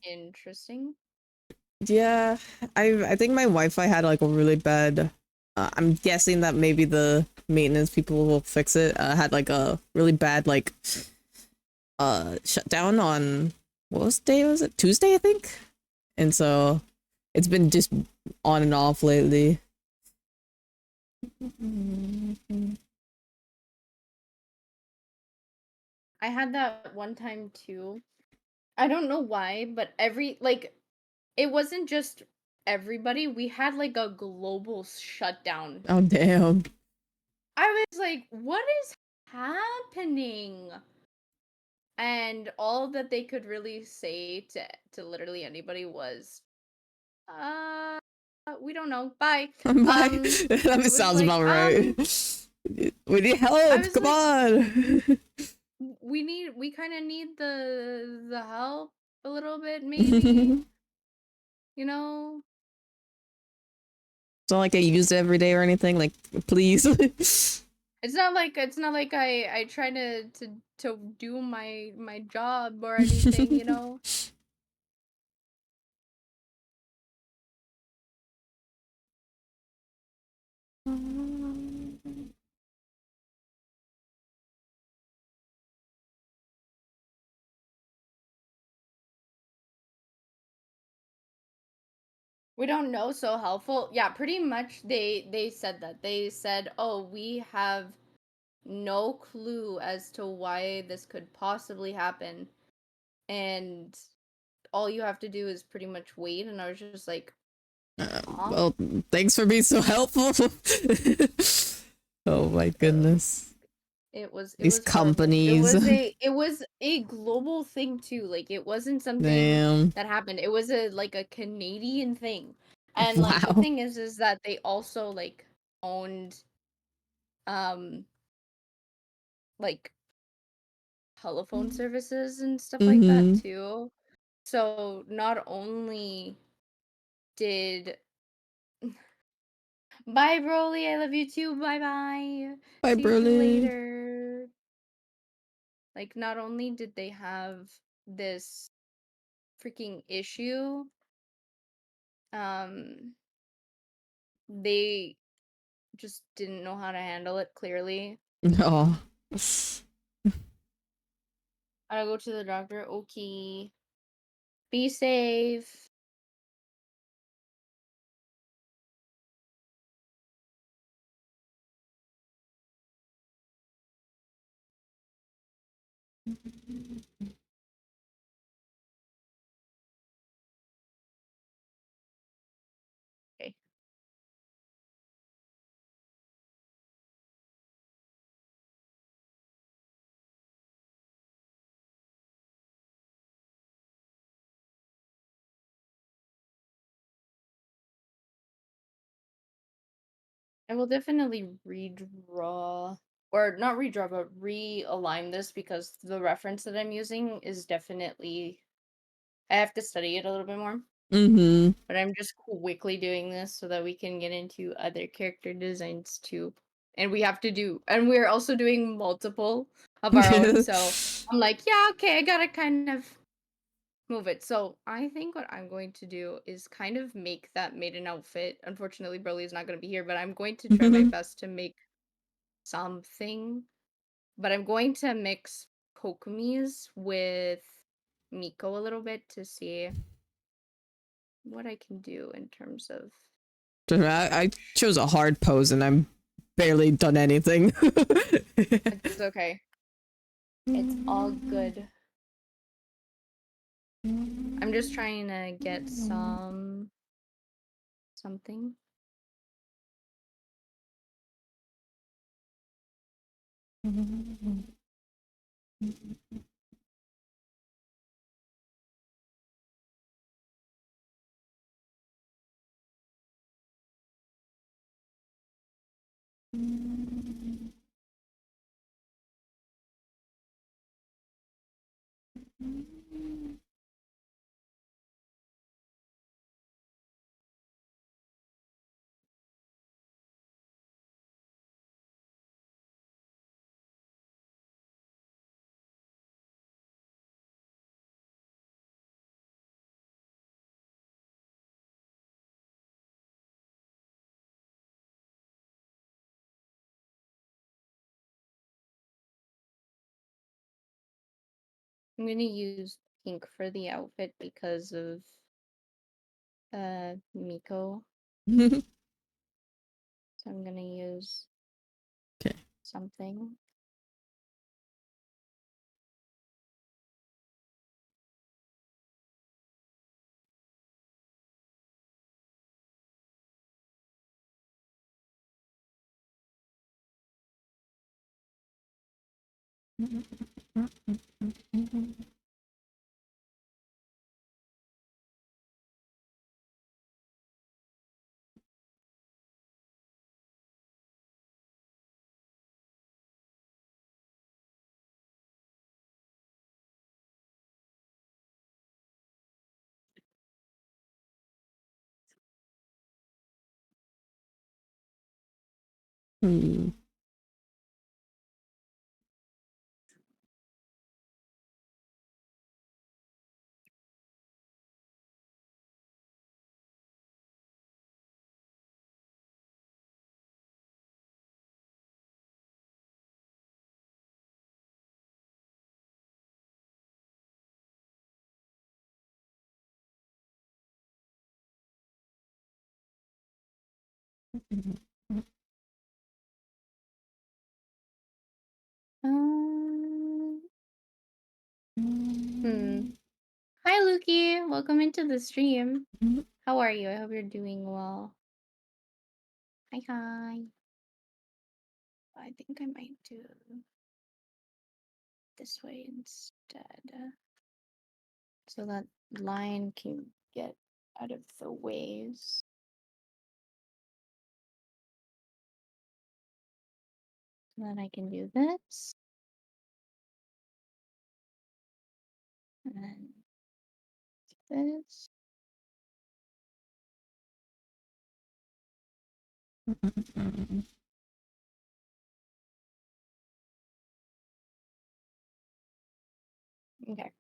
Interesting. Yeah, I think my Wi-Fi had like a really bad. I'm guessing that maybe the maintenance people will fix it. Had like a really bad like shutdown on what was day was it Tuesday I think, and so it's been just on and off lately. I had that one time too. I don't know why, but it wasn't just everybody. We had like a global shutdown. Oh damn! I was like, what is happening? And all that they could really say to literally anybody was, uh, we don't know. Bye. Bye. It That was sounds like, about right. We need I help. was Come like, on. we kind of need the help a little bit, maybe. You know, It's not like I use it every day or anything. Like, please. it's not like I try to do my job or anything. You know. We don't know, so helpful. Yeah, pretty much they said that. They said, "Oh, we have no clue as to why this could possibly happen, and all you have to do is pretty much wait." And I was just like, "Huh?" Well, thanks for being so helpful. Oh my Uh, goodness. it These was horrible. It companies. was a global thing too. Like it wasn't something Damn. that happened. It was a Canadian thing. And like the Wow. thing is that they also like owned um like telephone services and stuff like that Mm-hmm. too. So not only did bye Broly, I love you too. Bye bye. Bye, See you Burley. later. Like not only did they have this freaking issue, um they just didn't know how to handle it clearly. Oh. I gotta go to the doctor. Okay. Be safe. Okay. I will definitely redraw, or not redraw, but realign this because the reference that I'm using is definitely, I have to study it a little bit more. Mm-hmm. But I'm just quickly doing this so that we can get into other character designs too. And we're also doing multiple of our own. So I'm like, yeah, okay, I gotta kind of move it. So I think what I'm going to do is kind of make that maiden outfit. Unfortunately, Broly is not going to be here, but I'm going to try my best to make something. But I'm going to mix Kokumi's with Miko a little bit to see what I can do in terms of. I chose a hard pose and I'm barely done anything. It's okay. It's all good. I'm just trying to get something. I'm gonna use pink for the outfit because of Miko. So I'm gonna use something. Hmm. Um, Hi, Lukey. Welcome into the stream. How are you? I hope you're doing well. Hi, hi. I think I might do this way instead. So that line can get out of the ways. Then I can do this. And then this. Okay.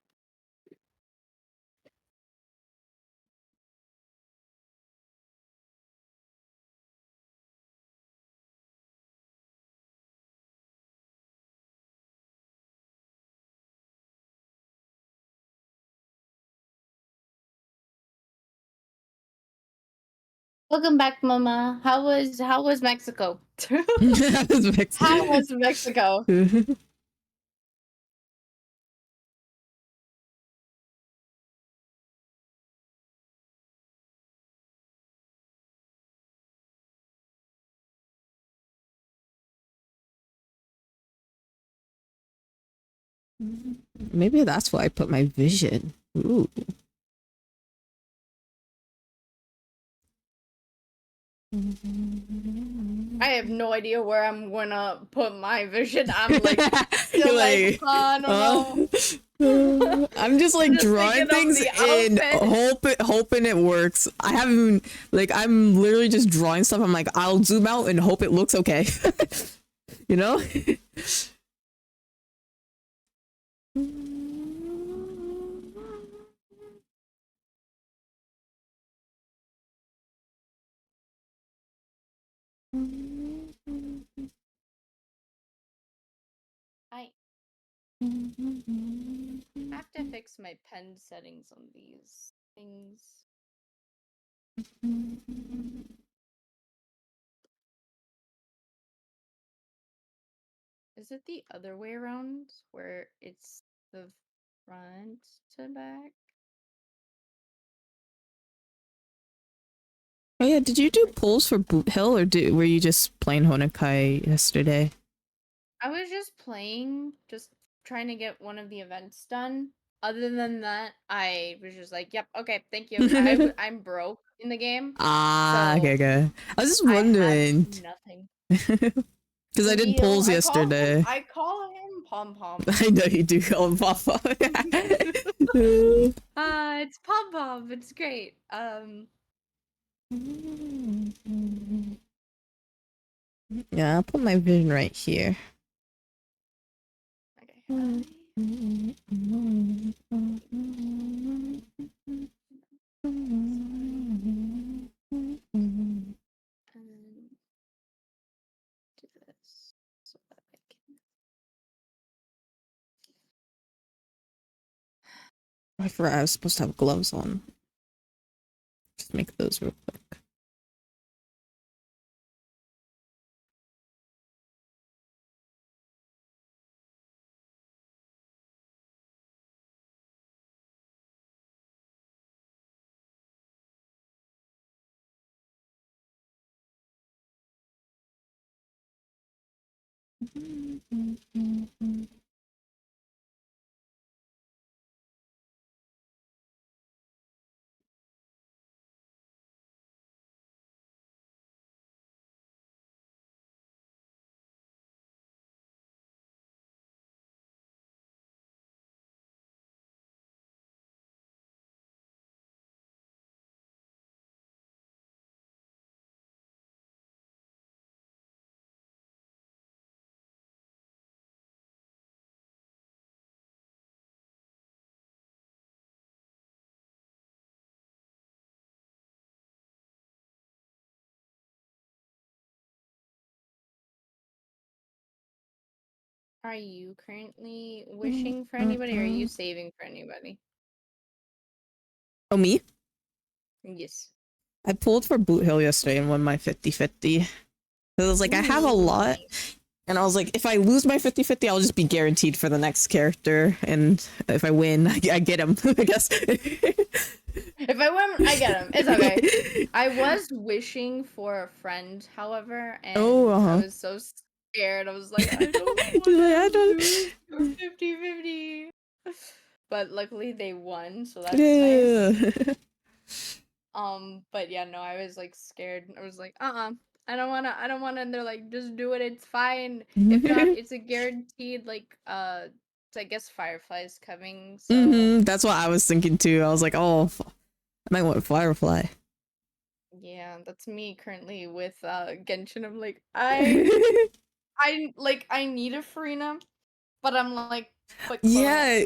Welcome back, Mama. How was Mexico? How was Mexico? Maybe that's why I put my vision. Ooh. I have no idea where I'm gonna put my vision. I'm like still You're like, I don't know. I'm just like I'm just drawing thinking of things the and outfit. hoping it works. I haven't like I'm literally just drawing stuff. I'm like I'll zoom out and hope it looks okay. You know? I have to fix my pen settings on these things. Is it the other way around where it's the front to back? Oh yeah, did you do polls for Boot Hill or were you just playing Honokai yesterday? I was just playing, just trying to get one of the events done. Other than that, I was just like, "Yep, okay, thank you." I'm broke in the game, Ah, so okay, okay. I was just I had wondering nothing. because I did Neil, polls yesterday. I call him Pom Pom. I know you do, oh, Papa. It's Pom Pom. It's great. Yeah, I'll put my vision right here. Okay. And do this so that I can. I forgot I was supposed to have gloves on. Just make those real quick. Are you currently wishing for anybody, or are you saving for anybody? Oh, me? Yes. I pulled for Boot Hill yesterday and won my 50-50. I was like, I have a Ooh, lot. nice. And I was like, if I lose my 50-50, I'll just be guaranteed for the next character. And if I win, I get him, I guess. If I win, I get him. It's okay. I was wishing for a friend, however, Oh, and I was so scared. I was like, I don't She's want like, I to don't. lose for 50-50. But luckily they won, so that's nice. Yeah. But yeah, no, I was like scared. I was like, I don't wanna, and they're like, just do it, it's fine. If not, it's a guaranteed like I guess Firefly's coming, so That's what I was thinking too. I was like, oh, I might want Firefly. yeah, that's me currently with Genshin. I'm like, I need a Farina, but I'm like, but close. Yeah.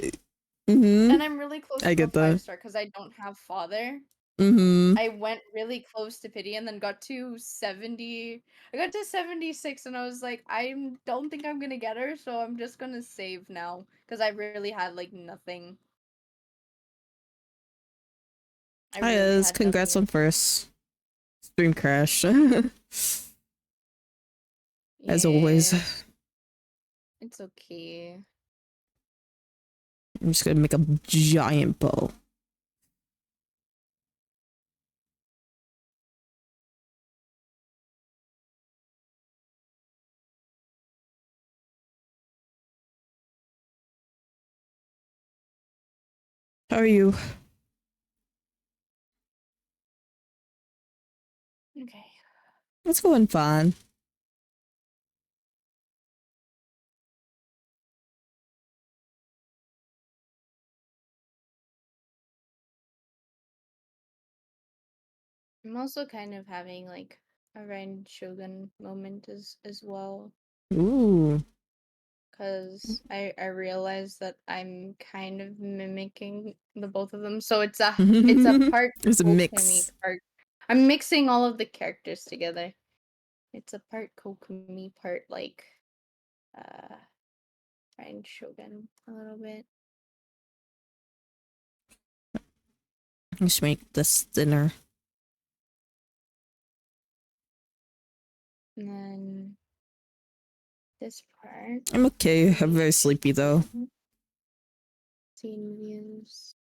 Mm-hmm. And I'm really close I to a get that. 5-star because I don't have father. Mm-hmm. I went really close to pity and then got to 70. I got to 76 and I was like, I don't think I'm gonna get her, so I'm just gonna save now because I really had like nothing. I Hi, really Ez. had Congrats nothing. on first. Stream crash. As always. Yes, it's okay. I'm just gonna make a giant bow. How are you? Okay. It's going fine. I'm also kind of having like a Ren Shogun moment as well. Ooh. Because I realized that I'm kind of mimicking the both of them. So it's a part It's a Kokumi, mix. part I'm mixing all of the characters together. It's a part Kokumi, part like uh Ryan Shogun a little bit. Let's make this dinner. And then this part. I'm okay. I'm very sleepy though. Scene views.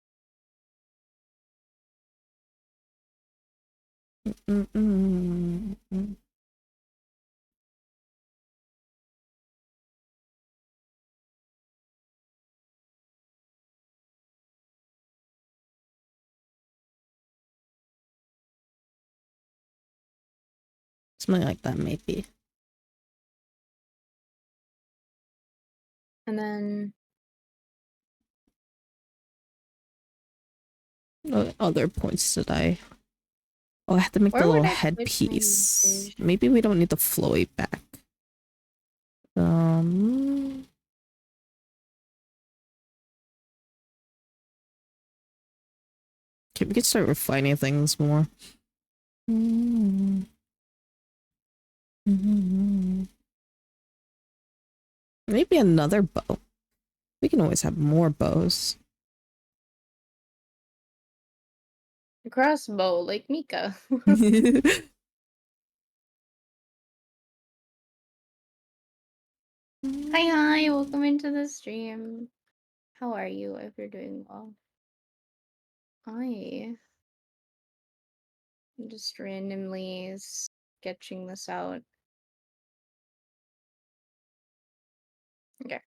Something like that, maybe. And then What other points did I? Oh, I have to make the where would little I put my headpiece. vision? Maybe we don't need the flowy back. Okay, we could start refining things more. Maybe another bow. We can always have more bows. Crossbow, like Mika. Hi, hi, welcome into the stream. How are you? If you're doing well. I am just randomly sketching this out. Okay.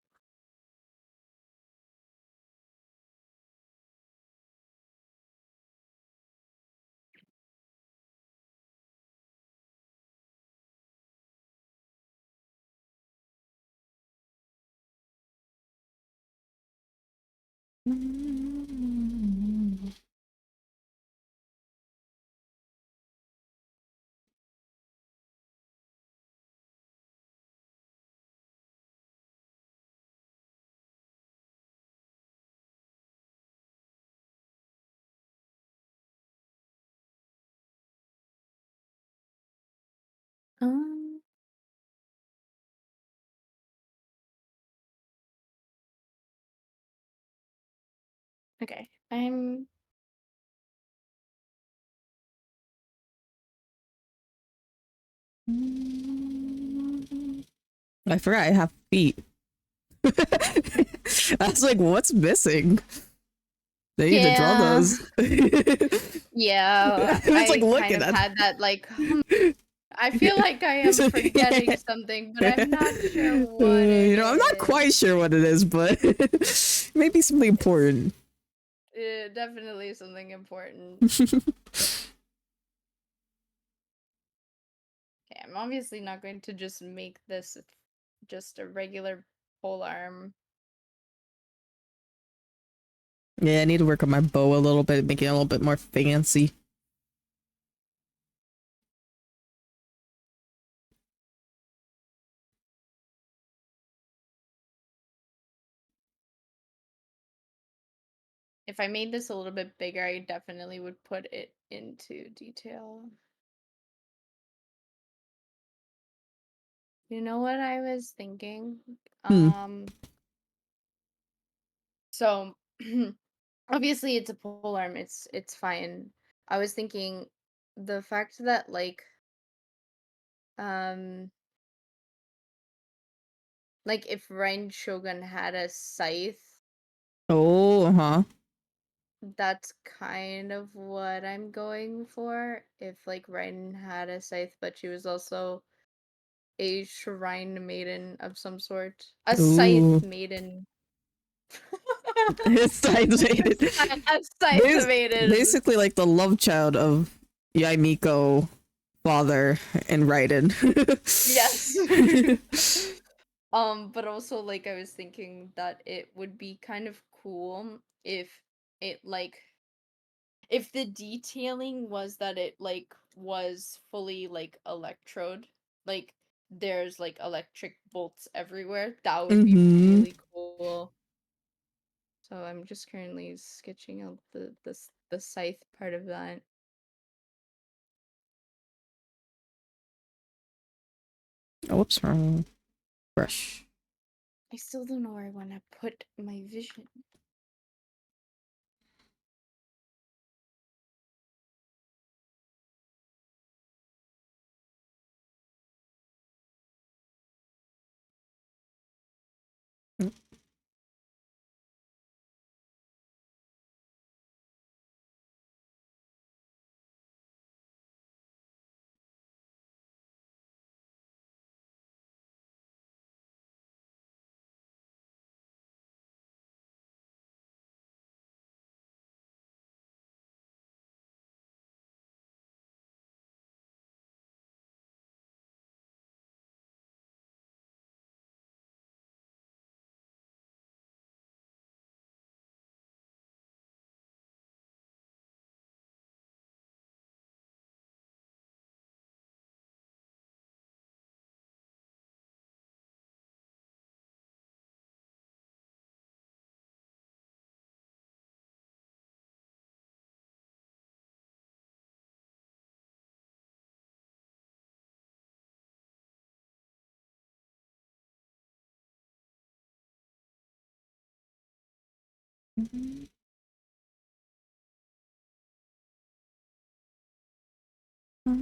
Um, okay. I forgot I have feet. I was like, what's missing? They need to draw Yeah. those. Yeah, It's like I kind looking of at had that like I feel like I am forgetting something, but I'm not sure what it I'm not is. quite sure what it is, but maybe something important. Definitely something important. Okay, I'm obviously not going to just make this just a regular pole arm. Yeah, I need to work on my bow a little bit, make it a little bit more fancy. If I made this a little bit bigger, I definitely would put it into detail. You know what I was thinking? Hmm. So obviously it's a pole arm, it's fine. I was thinking the fact that um like if Rain Shogun had a scythe, Oh, huh. that's kind of what I'm going for. If like Rain had a scythe, but she was also a shrine maiden of some sort. A scythe Ooh. maiden. His side's rated. A scythe maiden. Basically like the love child of Yaimiko, father, and Raiden. Yes. But also like I was thinking that it would be kind of cool if it like if the detailing was that it like was fully like electrode, like there's like electric bolts everywhere. That would be Mm-hmm. really cool. So I'm just currently sketching out the scythe part of that. Oh, whoops, wrong brush. I still don't know where I want to put my vision. So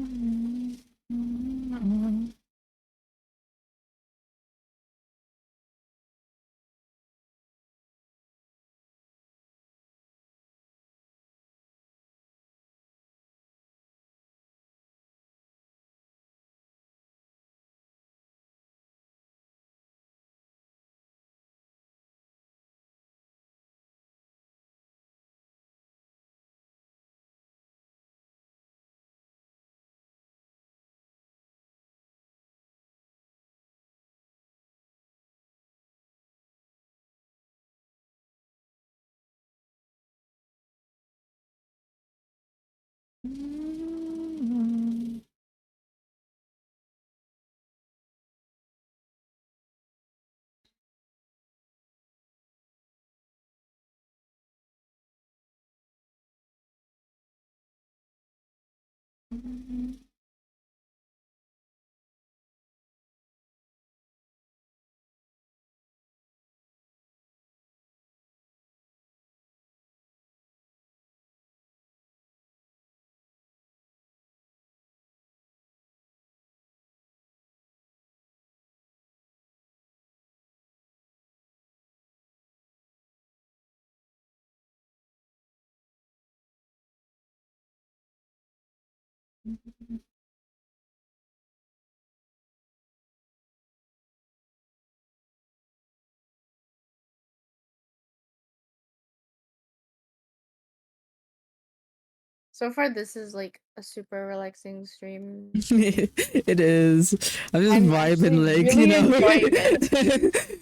far, this is like a super relaxing stream. It is. I'm just I'm actually vibing, like, you really know. enjoying it.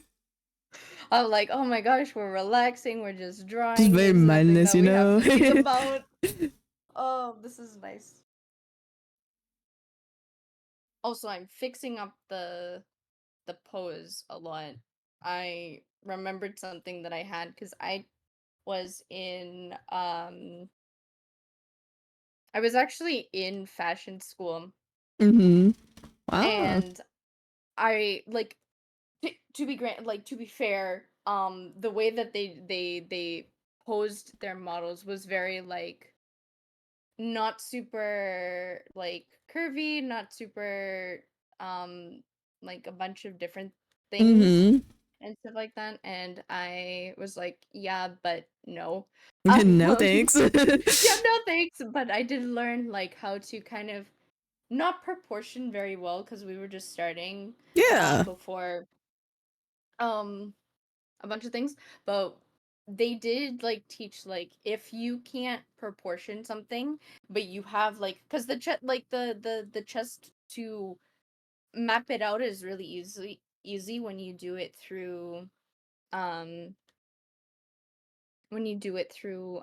I'm like, oh my gosh, we're relaxing, we're just Just drawing. very There's nothing mindless, that you we have know. to think about. Oh, this is nice. Also, I'm fixing up the pose a lot. I remembered something that I had because was in I was actually in fashion school, Mm-hmm. Wow. and I like to be to be fair, the way that they posed their models was very like not super like curvy, not super like a bunch of different things Mm-hmm. and stuff like that. And I was like, yeah, but no. No Um, thanks. yeah, no thanks. But I did learn like how to kind of not proportion very well because we were just starting Yeah. before um a bunch of things, but they did like teach like if you can't proportion something but you have like because the chest like the chest to map it out is really easy um when you do it through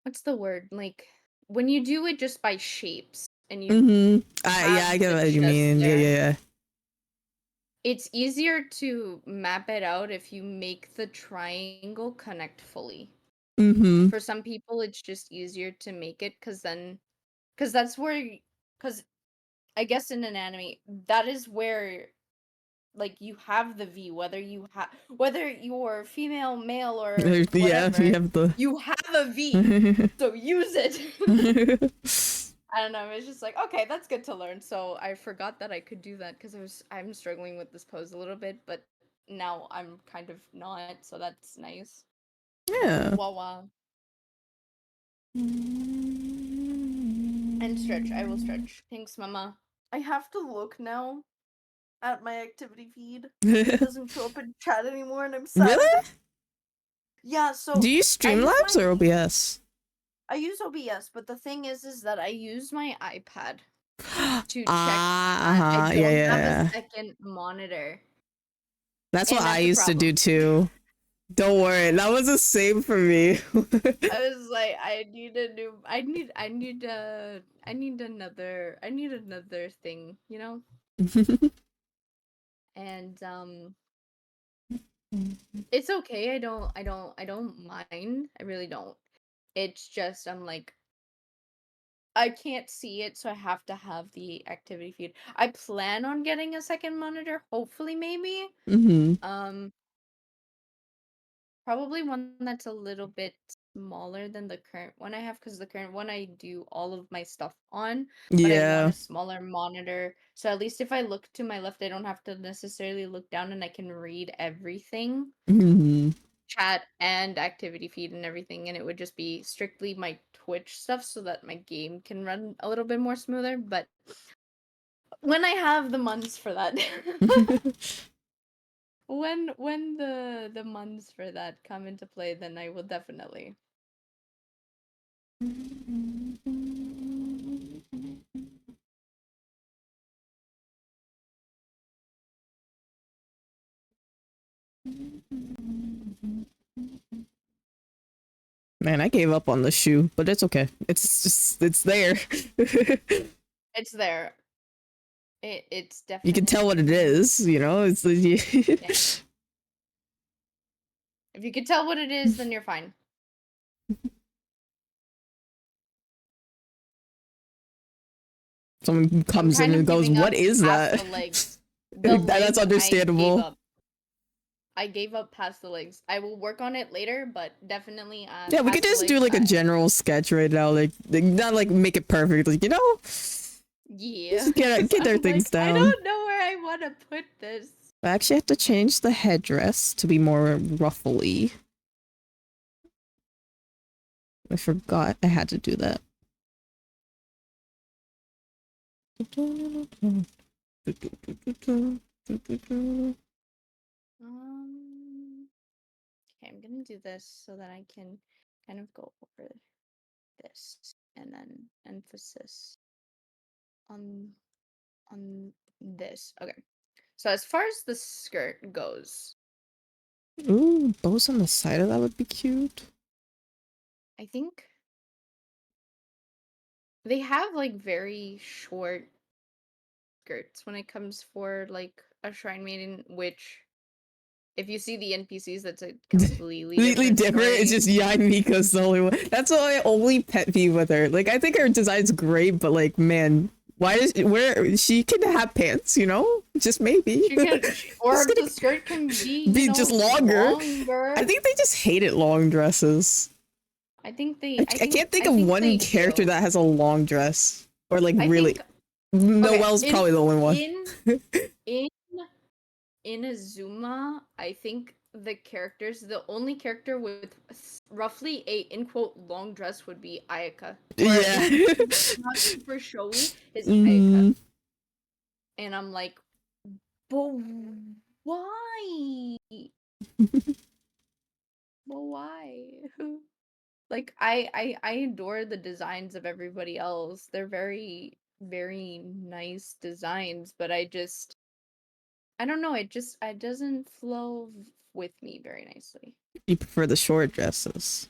what's the word, like when you do it just by shapes and you Mm-hmm. Yeah, I have get the what you chest mean. Yeah, there. yeah, It's easier to map it out if you make the triangle connect fully. yeah. Mm-hmm. For some people, it's just easier to make it because that's where, because I guess in an anime, that is where like you have the V, whether you're female, male, or Yeah, we whatever, have the. you have a V, so use it. I don't know. It's just like, okay, that's good to learn. So I forgot that I could do that because I'm struggling with this pose a little bit, but now I'm kind of not, so that's nice. Yeah. Wow, wow. And stretch. I will stretch. Thanks, Mama. I have to look now at my activity feed because it doesn't show up in chat anymore, and I'm sad. Really? Yeah, Do so you I use Streamlabs or OBS? I use OBS, but the thing is that I use my iPad to check Ah, chat. I uh-huh. Yeah, don't have a yeah. second monitor, That's what and I that's a used to do problem. too. Don't worry, that was the same for me. I was like, I need a new. I need another thing, you know. And it's okay. I don't mind. I really don't. It's just I'm like I can't see it, so I have to have the activity feed. I plan on getting a second monitor, hopefully maybe. Hmm. Um Probably one that's a little bit smaller than the current one I have, because the current one I do all of my stuff on, but I want Yeah. a smaller monitor. So at least if I look to my left, I don't have to necessarily look down and I can read everything, Mhm. chat and activity feed and everything, and it would just be strictly my Twitch stuff so that my game can run a little bit more smoother. But when I have the months for that, when the months for that come into play, then I will definitely. Man, I gave up on the shoe, but it's okay. It's there. It's there. It's You can tell what it definitely is, you know? It's yeah. If you could tell what it is, then you're fine. someone I'm comes in kind and of goes, giving "What up is past that?" the legs. The That's legs I gave understandable. up. I gave up past the legs. I will work on it later, but definitely Yeah, we could past the just do legs. like a general sketch right now, like not like make it perfect, like, you know, Yeah, just get their I'm things like, I down. don't know where I want to put this. I actually have to change the headdress to be more ruffly. I forgot I had to do that. Okay, I'm gonna do this so that I can kind of go over this and then emphasis on this. Okay. So as far as the skirt goes, Ooh, bows on the side of that would be cute. I think they have like very short skirts when it comes for like a shrine maiden, which if you see the NPCs, that's a completely Completely different different. It's story. just Miko's the only one. That's my only pet peeve with her. Like, I think her design's great, but like, man, why is where she can have pants? You know, just maybe. She can, Just or gonna the skirt can be, be just longer. I longer. think they just hate it long dresses. I can't think I of think one they character do. that has a long dress or like I really. think okay, Noelle's probably the only one. in Inazuma, I think the only character with roughly a in quote long dress would be Ayaka, or at Yeah. least not super showy is Ayaka, Mhm. and I'm like, but why? But why? Like I adore the designs of everybody else. They're very very nice designs, but I don't know, it doesn't flow with me very nicely. You prefer the short dresses.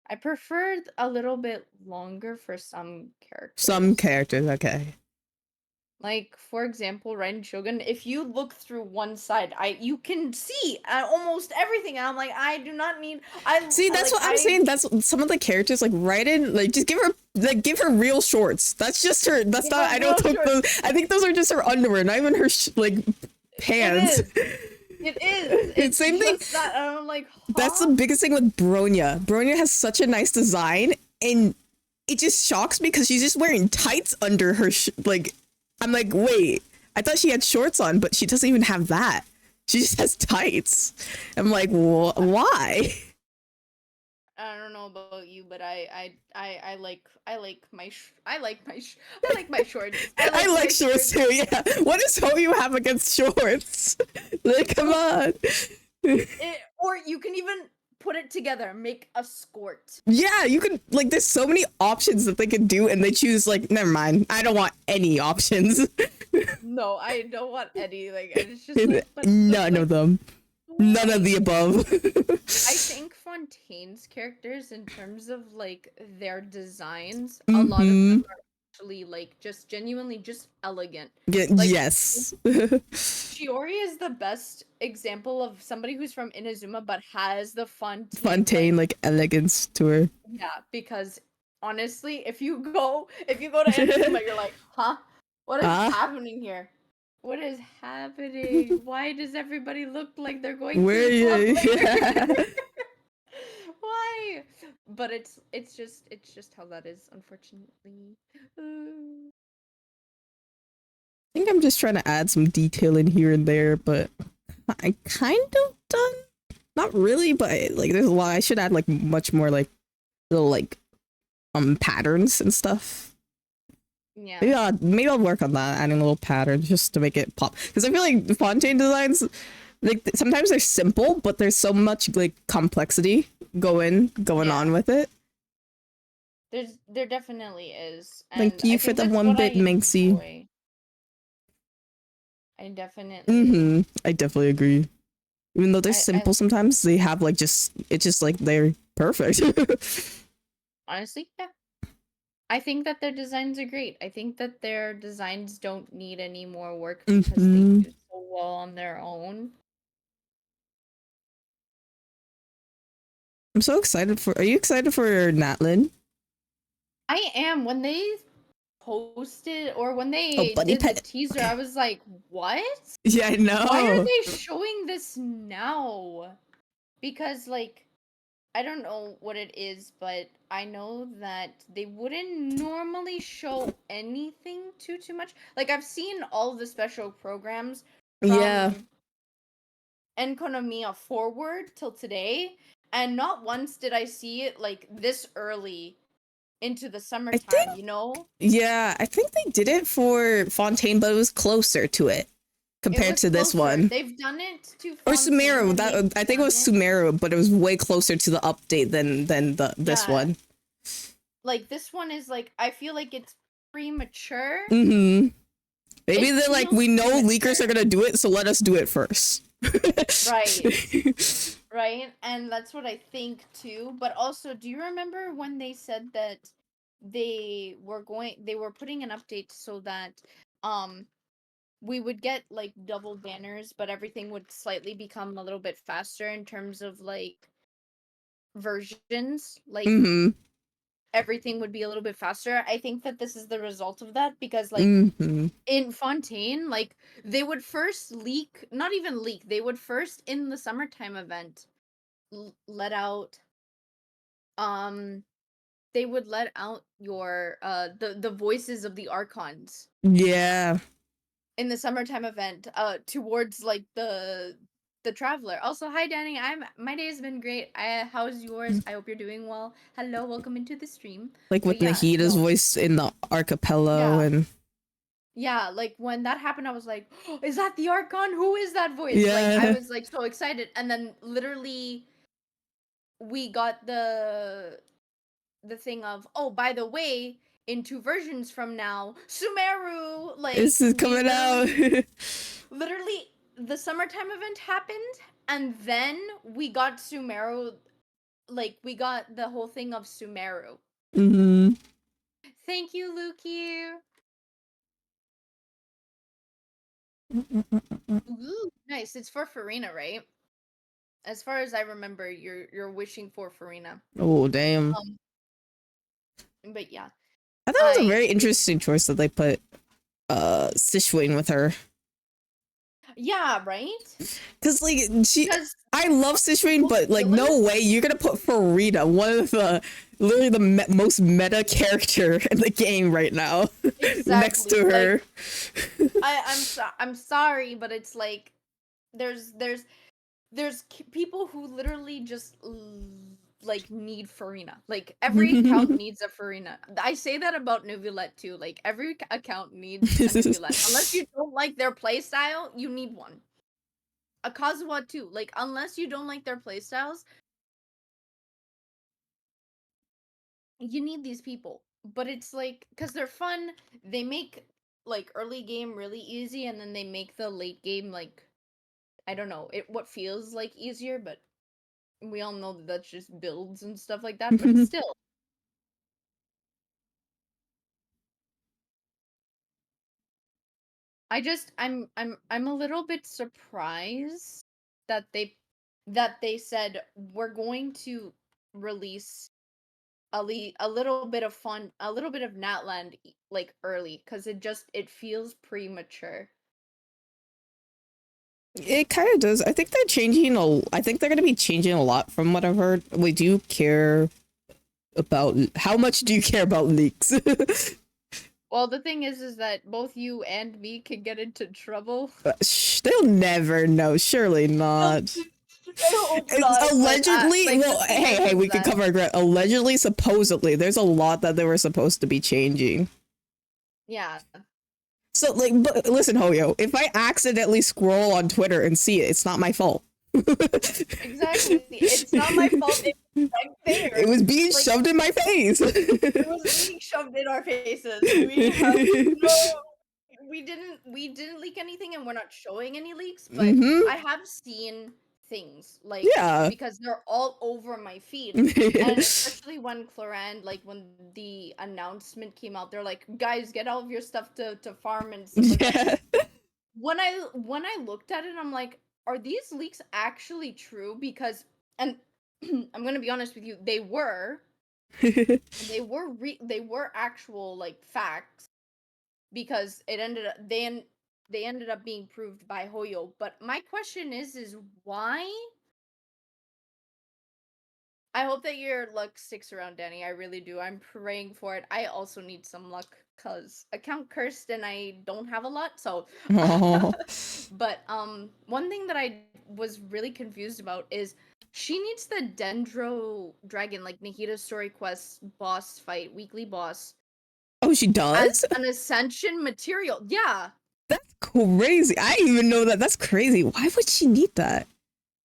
I preferred a little bit longer for some Some characters. characters, okay. Like for example, Ren Shogun, if you look through one side, you can see almost everything. And I'm like, I do not need See, that's what I'm saying. That's some of the characters like right in like just give her real shorts. That's just her. That's give not. her I don't real think those. shorts. I think those are just her underwear, not even her like It pants. is. It is. It's Same thing. just that and I'm like, That's the huh? biggest thing with Bronya. Bronya has such a nice design, and it just shocks me because she's just wearing tights under her. Like, I'm like, wait, I thought she had shorts on, but she doesn't even have that. She just has tights. I'm like, why? I don't know about you, but I like my I like my shorts. I I like like my shorts skirts. too. Yeah. What is all you have against shorts? Like, come on. Or you can even put it together, make a skirt. Yeah, you could like. There's so many options that they could do, and they choose like, never mind. I don't want any options. No, I don't want any. Like, it's just like, but None of like, them. None of why? the above. I think Fontaine's characters, in terms of like their designs, a lot of them Mm-hmm. are actually like just genuinely just elegant. Like Yes. Shiori is the best example of somebody who's from Inazuma but has the Fontaine Fontaine, like elegance to her. yeah, because honestly, if you go to Inazuma, you're like, huh? What is Ah, happening here? What is happening? Why does everybody look like they're going where to the club you? later? Yeah. Why? but it's just how that is, unfortunately. Uh, I think I'm just trying to add some detail in here and there, but I kind of done. Not really, but like there's a lot. I should add like much more like little like patterns and stuff. yeah. Maybe I'll work on that, adding little patterns just to make it pop. Because I feel like Fontaine designs, like sometimes they're simple, but there's so much like complexity going on with it. There definitely is, and Thank you I for think the that's one what I bit, Minxie. enjoy. I definitely I definitely agree. Even though they're I simple, sometimes they have like it's just like they're perfect. honestly, yeah. I think that their designs are great. I think that their designs don't need any more work because they do so well on their own. I'm so excited for. Are you excited for Natlin? I am. When they posted or when Oh, they Buddy did the Pet. teaser, I was like, "What? Yeah, I Why are know. they showing this now?" Because like I don't know what it is, but I know that they wouldn't normally show anything too much. Like I've seen all the special programs Yeah. from Enkonomiya forward till today, and not once did I see it like this early into the I think. summertime, you know? Yeah, I think they did it for Fontaine, but it was closer to it It compared was to this closer. one. They've done it to Or Fontaine Sumeru. and they've That I think it done was it. Sumeru, but it was way closer to the update than this Yeah. one. Like this one is like I feel like it's premature. Maybe It they're like, feels we know leakers are premature. gonna do it, so let us do it first. Right. Right? And that's what I think too. But also, do you remember when they said that they were putting an update so that um we would get like double banners, but everything would slightly become a little bit faster in terms of like versions. Like everything would be a little bit faster. I think that this is the result of that because like in Fontaine, like they would first leak, not even leak, they would first in the summertime event let out um they would let out your the voices of the archons Yeah. in the summertime event towards like the traveler. Also, hi Danny. My day has been great. How's yours? I hope you're doing well. Hello, welcome into the stream. Like with But yeah, Nahida's no. voice in the archipelago Yeah. and Yeah, like when that happened I was like, oh, is that the archon? Who is that voice? Like I yeah. was like so excited, and then literally we got the thing of, oh, by the way, in 2 versions from now, Sumeru, like This is we coming out. literally the summertime event happened, and then we got Sumeru, like we got the whole thing of Sumeru. Thank you, Luki. Ooh, nice. It's for Farina, right? As far as I remember, you're wishing for Farina. Oh damn. Um, but yeah, I thought it was a I very interesting choice that they put Sishwin with her. yeah, right? Cause like Because I love Sishwin, but like filler. no way you're gonna put Farida, one of the literally the most meta character in the game right now, next to her. Like, I'm sorry, but it's like there's people who literally just like need Farina. Like every account needs a Farina. I say that about Nuvulette too. Like every account needs a Nuvulette. Unless you don't like their playstyle, you need one. A Kazuha too. Like unless you don't like their playstyles, you need these people. But it's like because they're fun, they make like early game really easy, and then they make the late game like I don't know it what feels like easier, but we all know that that's just builds and stuff like that. But still, I'm a little bit surprised that they said we're going to release a little bit of fun, a little bit of Natland like early because it feels premature. It kind of does. I think they're changing I think they're gonna be changing a lot from what I've heard. We do care about how much do you care about leaks? Well, the thing is that both you and me can get into trouble. They'll never know. Surely not. I hope It's not, but allegedly, like well, the thing hey, is we could that cover our ground. Allegedly, supposedly, there's a lot that they were supposed to be changing. yeah, So, like, but listen, Hoyo, if I accidentally scroll on Twitter and see it, it's not my fault. exactly. It's not my fault. It's right It there. was being Like shoved in my face. it was being shoved in our faces. We have no. We didn't leak anything, and we're not showing any leaks. But Mm-hmm. I have seen things like Yeah. because they're all over my feed, and especially when Cloran, like when the announcement came out, they're like, "Guys, get all of your stuff to farm and stuff like that." Yeah. When I looked at it, I'm like, are these leaks actually true? Because and I'm gonna be honest with you, they were actual like facts because they ended up being proved by Hoyo. But my question is why? I hope that your luck sticks around, Danny. I really do. I'm praying for it. I also need some luck because account cursed and I don't have a lot. So, Oh. but one thing that I was really confused about is she needs the Dendro Dragon, like Nahita's story quest boss fight, weekly boss, Oh, she as does? an ascension material. Yeah, That's crazy. I didn't even know that. That's crazy. Why would she need that?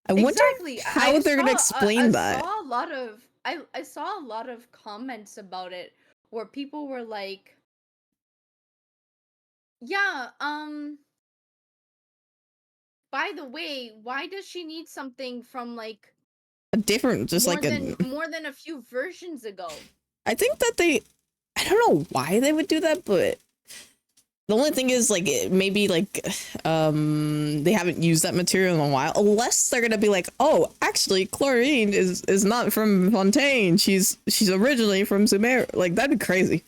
I wonder exactly. how they're gonna I explain that. saw a lot of I saw a lot of comments about it where people were like, "Yeah, by the way, why does she need something from like A different, just like a. more than a few versions ago?" I think that they. I don't know why they would do that, but the only thing is, like, maybe like, they haven't used that material in a while. Unless they're gonna be like, oh, actually, Chlorine is not from Fontaine. She's originally from Sumer. Like, that'd be crazy.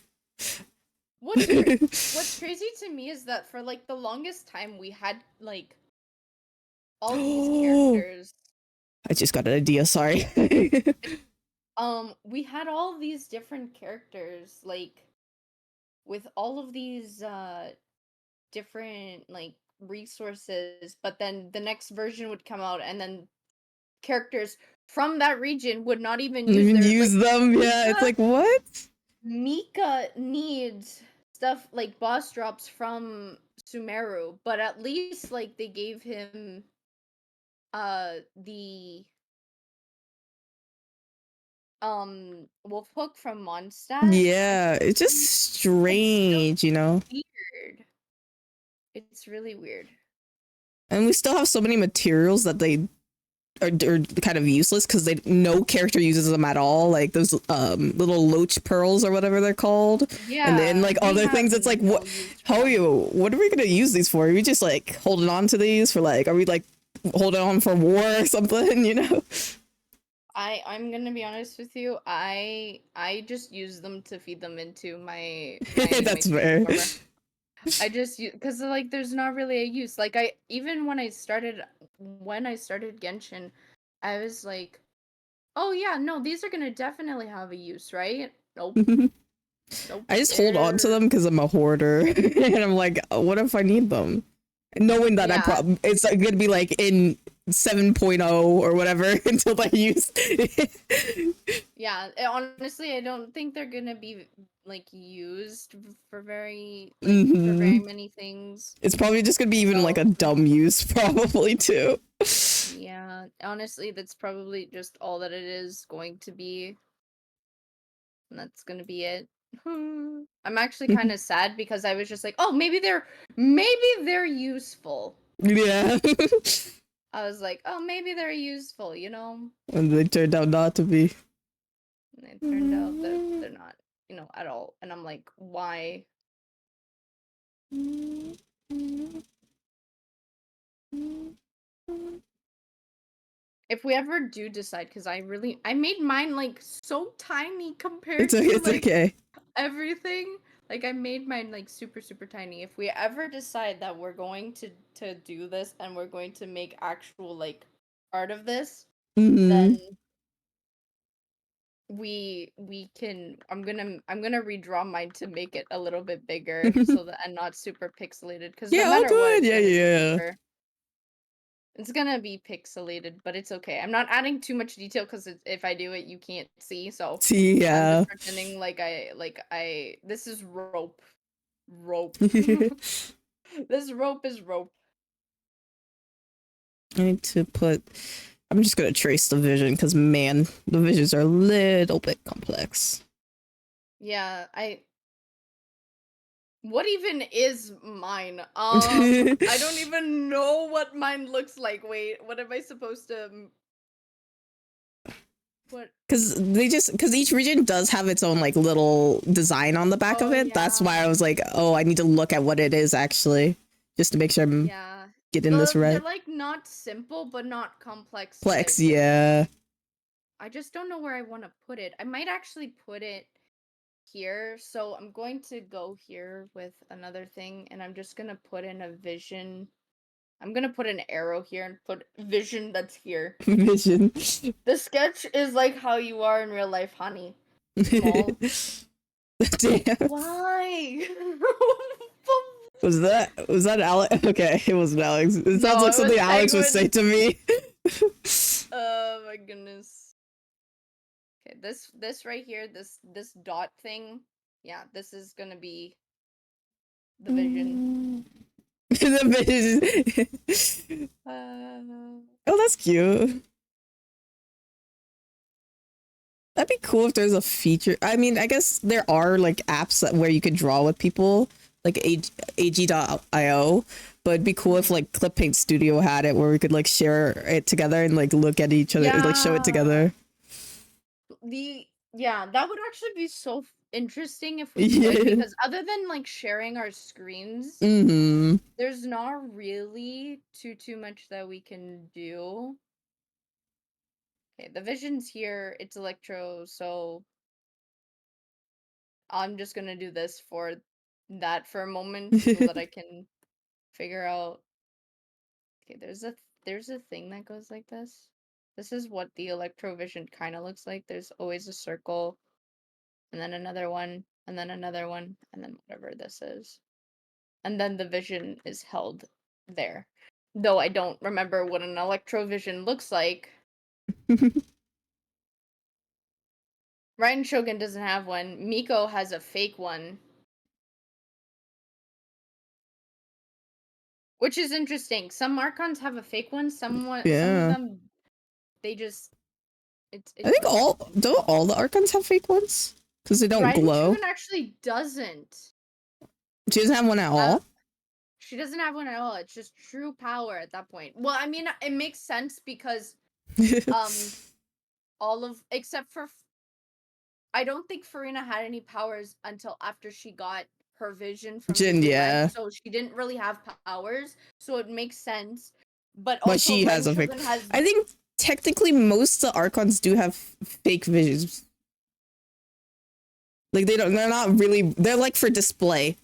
What's crazy to me is that for like the longest time we had like all these Oh, characters. I just got an idea. Sorry. We had all these different characters like with all of these different like resources, but then the next version would come out and then characters from that region would not even use Even their use like them. Yeah, it's Mika like what? Mika needs stuff like boss drops from Sumeru, but at least like they gave him the wolf hook from Mondstadt. Yeah, it's just It's still strange, you know. weird. It's really weird. And we still have so many materials that they are kind of useless because they no character uses them at all. Like those little loach pearls or whatever they're called, and then Yeah, like they other have things. It's like no what? use for How are them. you? What are we gonna use these for? Are we just like holding on to these for like? Are we like holding on for war or something? You know? I'm gonna be honest with you. I just use them to feed them into my That's animation fair. performer. I just because like there's not really a use. Like I even when I started Genshin, I was like, oh yeah, no, these are gonna definitely have a use, right? Nope, nope. I just hold on to They're them because I'm a hoarder, and I'm like, what if I need them? Knowing that yeah, it's like, gonna be like in 7.0 or whatever until I use. yeah. Honestly, I don't think they're gonna be like used for for very Hmm. many things. It's probably just gonna be even like a So dumb use, probably too. yeah, honestly, that's probably just all that it is going to be, and that's gonna be it. I'm actually kind of sad because I was just like, oh, maybe they're useful. Yeah. I was like, oh, maybe they're useful, you know? And they turned out not to be. And it turned out that they're not, at all. And I'm like, why? If we ever do decide, because I made mine like so tiny compared to It's like okay. everything. Like I made mine like super super tiny. If we ever decide that we're going to do this and we're going to make actual like art of this, Hmm. then we can I'm gonna redraw mine to make it a little bit bigger so that and not super pixelated because no Yeah, all matter what good. it's Yeah, gonna be yeah. super. It's gonna be pixelated, but it's okay. I'm not adding too much detail because if I do it, you can't see. So See, I'm yeah. just pretending like I this is rope. Rope. I This rope is rope. need to put. I'm just gonna trace the vision because man, the visions are a little bit complex. Yeah, what even is mine? I don't even know what mine looks like. Wait, what am I supposed to what? Because each region does have its own like little design on the back of Oh it. That's yeah. why I was like, oh, I need to look at what it is actually, just to make sure I'm Yeah. getting this They're right. like not simple but not complex Plex, type. yeah. I just don't know where I want to put it. I might actually put it here. So I'm going to go here with another thing and I'm just going to put in a vision. I'm going to put an arrow here and put vision that's here. Vision. The sketch is like how you are in real life, honey. Small. Damn. Why? Was that Alex? Okay, it wasn't Alex. It sounds No, like it was something Alex would say Penguin. to me. Oh my goodness. Okay, this right here, this dot thing. Yeah, this is gonna be the vision. The vision. Uh, Oh, that's cute. That'd be cool if there's a feature. I mean, I guess there are like apps where you could draw with people, like ag.io. But it'd be cool if mhm. like Clip Paint Studio had it where we could like share it together and like look at each other, like show it Yeah. together. Yeah, that would actually be so interesting if we could Yeah. because other than like sharing our screens, Hmm. there's not really too much that we can do. Okay, the vision's here. It's electro, so I'm just gonna do this for that for a moment so that I can figure out. Okay, there's a thing that goes like this. This is what the electrovision kind of looks like. There's always a circle, and then another one, and then another one, and then whatever this is. And then the vision is held there. Though I don't remember what an electrovision looks like. Ryan Shogun doesn't have one. Miko has a fake one, which is interesting. Some Archons have a fake one. Some of Yeah. them they just I it's think all interesting. don't all the Archons have fake ones because they don't Ryan glow. Shogun actually doesn't. She doesn't have one at Uh, all. she doesn't have one at all. It's just true power at that point. Well, I mean, it makes sense because um all of except for I don't think Farina had any powers until after she got her vision from the Jin, UN, yeah, so she didn't really have powers, so it makes sense. But but also she has Ryan a fake. Shogun has I think technically most of the Archons do have fake visions. Like they don't. They're not really. They're like for display.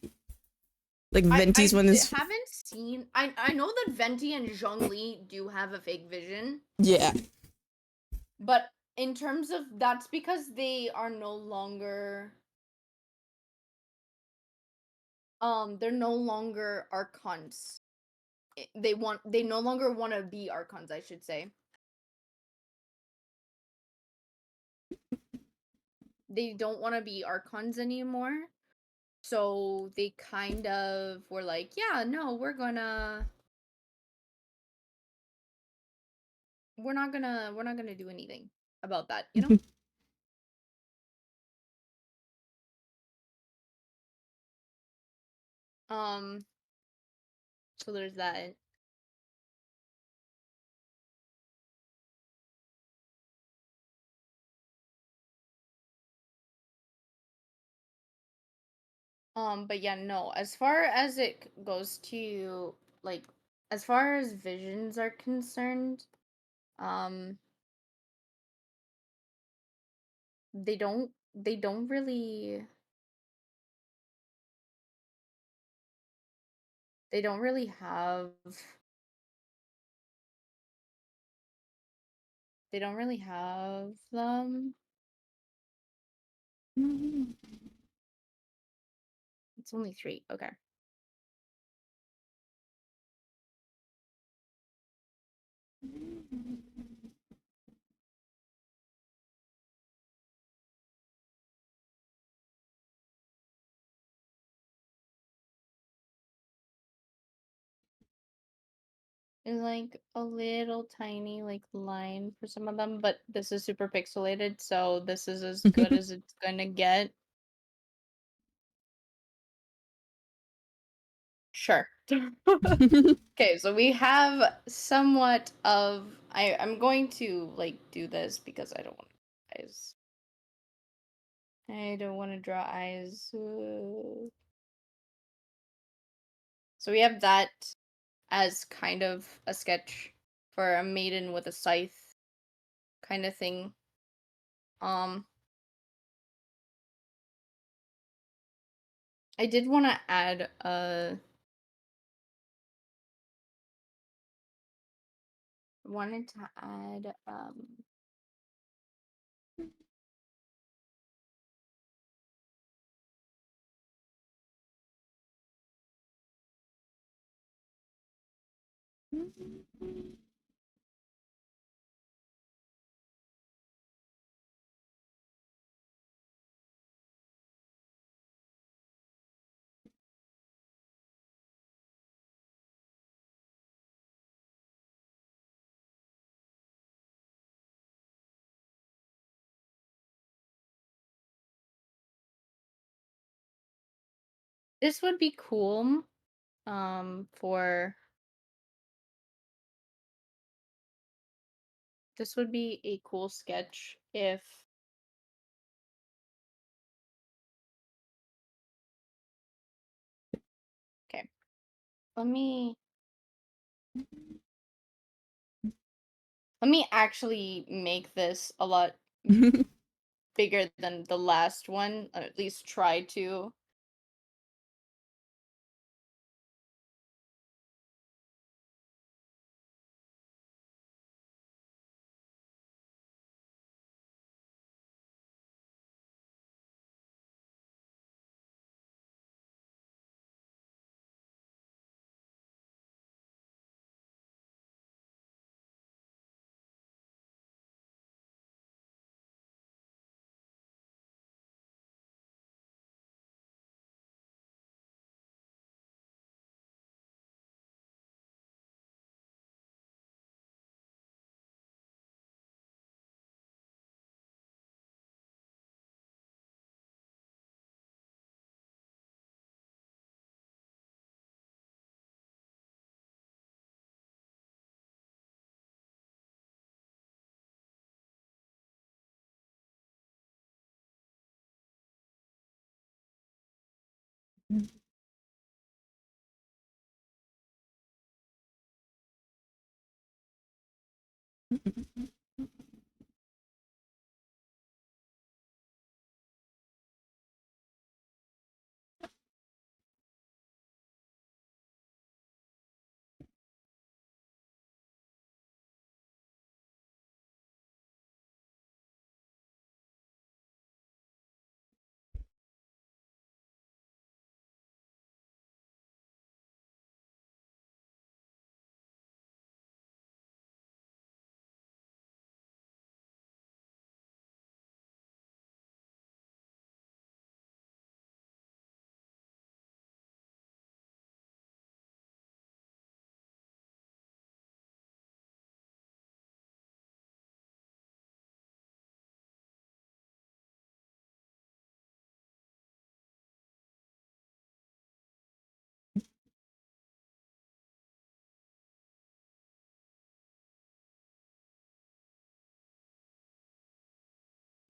Like Venti's one is. haven't seen I know that Venti and Zhongli do have a fake vision, Yeah. but in terms of that's because they are no longer they're no longer archons. They no longer want to be archons, I should say. They don't want to be archons anymore. So they kind of were like, yeah, no, we're not gonna do anything about that, you know? Um, so there's that. But yeah, no, as far as it goes to like as far as visions are concerned, um they don't really they don't really have they don't really have them. It's only 3. Okay. There's like a little tiny like line for some of them, but this is super pixelated, so this is as good as it's gonna get. Sure. Okay, so we have somewhat of I'm going to like do this because I don't want eyes. I don't want to draw eyes. So we have that as kind of a sketch for a maiden with a scythe kind of thing. Um I did want to add wanted to add this would be cool for this would be a cool sketch if okay. Let me let me actually make this a lot bigger than the last one, or at least try to.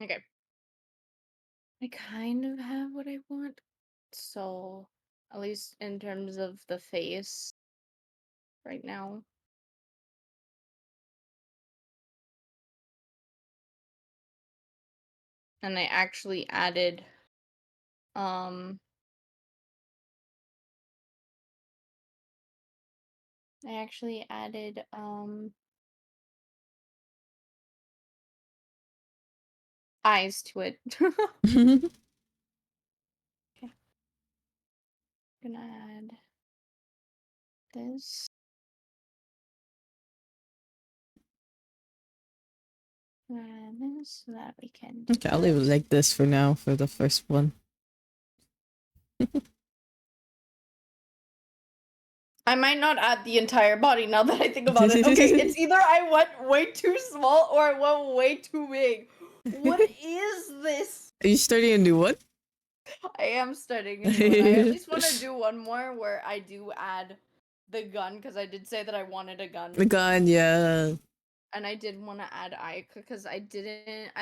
Okay. I kind of have what I want. So, at least in terms of the face right now. And um I actually added eyes to it. Okay. Gonna add this. Add this so that we can do Okay, I'll leave it this. like this for now for the first one. I might not add the entire body now that I think about it. Okay, it's either I went way too small or I went way too big. What is this? Are you starting a new one? I am starting a new one. I at least want to do one more where I do add the gun because I did say that I wanted a gun. The gun, yeah. And I did want to add Ayaka because I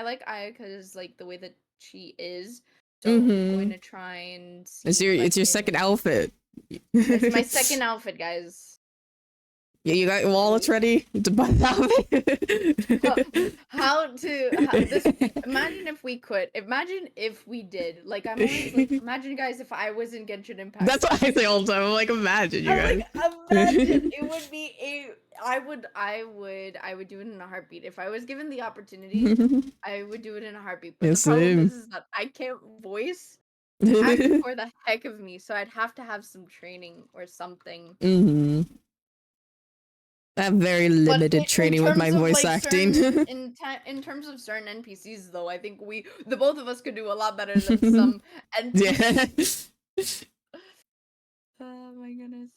like Ayaka's like the way that she is. So I'm going to try and see. It's your second outfit. It's my second outfit, guys. Yeah, you got your wallets ready to buy the outfit. Imagine if we could. Imagine if we did. Like I'm always like, imagine guys if I was in Genshin Impact. That's what I say all the time. I'm like, imagine you guys. Like, imagine it would be I would do it in a heartbeat. If I was given the opportunity, I would do it in a heartbeat. But Yeah, the problem same. is that I can't voice act for the heck of me, so I'd have to have some training or something. I have very limited training with my voice acting. In terms of certain NPCs, though, I think the both of us could do a lot better than some NPCs. Yeah. Oh my goodness.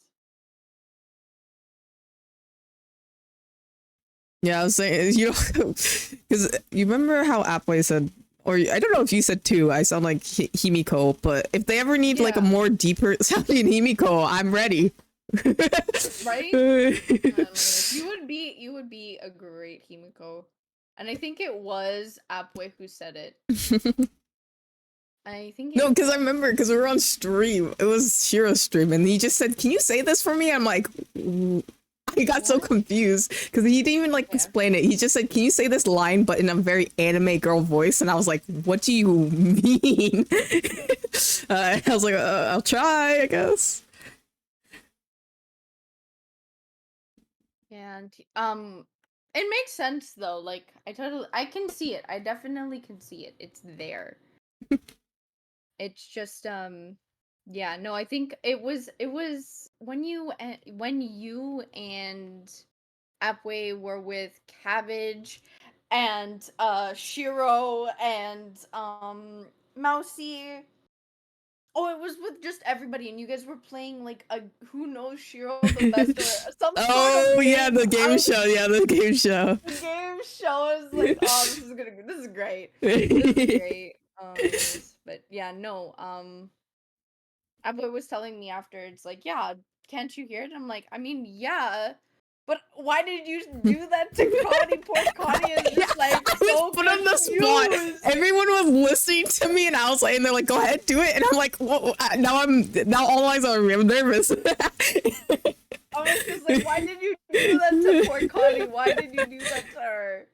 Yeah, I was saying, you know, because you remember how Apway said, or I don't know if you said too, I sound like Himiko, but if they ever need like a more deeper sounding Himiko, I'm ready. Right? You would be a great Himiko. And I think it was Apway who said it. I think no, because I remember because we were on stream. It was Shiro's stream, and he just said, "Can you say this for me?" I'm like, I got so confused because he didn't even like explain it. He just said, "Can you say this line, but in a very anime girl voice?" And I was like, "What do you mean?" I was like, "I'll try, I guess." Yeah, and it makes sense though. Like I can see it. I definitely can see it. It's there. It's just yeah, no, I think it was when you and Apway were with Cabbage and Shiro and Mousy. Oh, it was with just everybody, and you guys were playing like a Who Knows Shiro the Best or some sort of game. Yeah, the game show. Yeah, the game show. The game show is like, oh, this is great. This is great. But yeah, no. Apway was telling me after, it's like, yeah, can't you hear it? I'm like, I mean, yeah. But why did you do that to Connie? Poor Connie is just like so put on the spot. Everyone was listening to me, and I was like, and they're like, "Go ahead, do it." And I'm like, "Whoa!" Now all eyes on me. I'm nervous. I was just like, why did you do that to poor Connie? Why did you do that to her?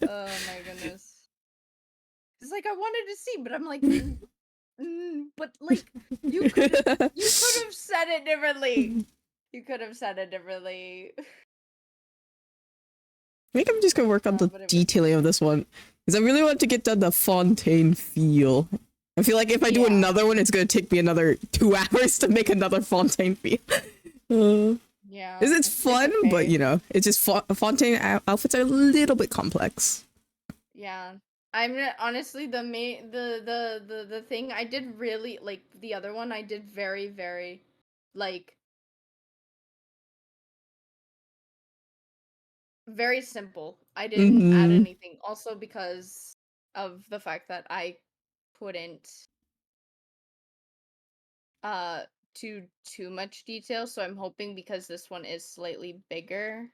Oh my goodness. It's like I wanted to see, but I'm like, but like you could have said it differently. You could have said it differently. I think I'm just gonna work on the detailing of this one because I really want to get done the Fontaine feel. I feel like if I do another one, it's gonna take me another 2 hours to make another Fontaine feel. Yeah, it's fun, okay. But you know, it's just Fontaine outfits are a little bit complex. Yeah, I'm honestly the thing I did really like the other one. I did very like. Very simple. I didn't add anything. Also because of the fact that I couldn't too much detail, so I'm hoping because this one is slightly bigger.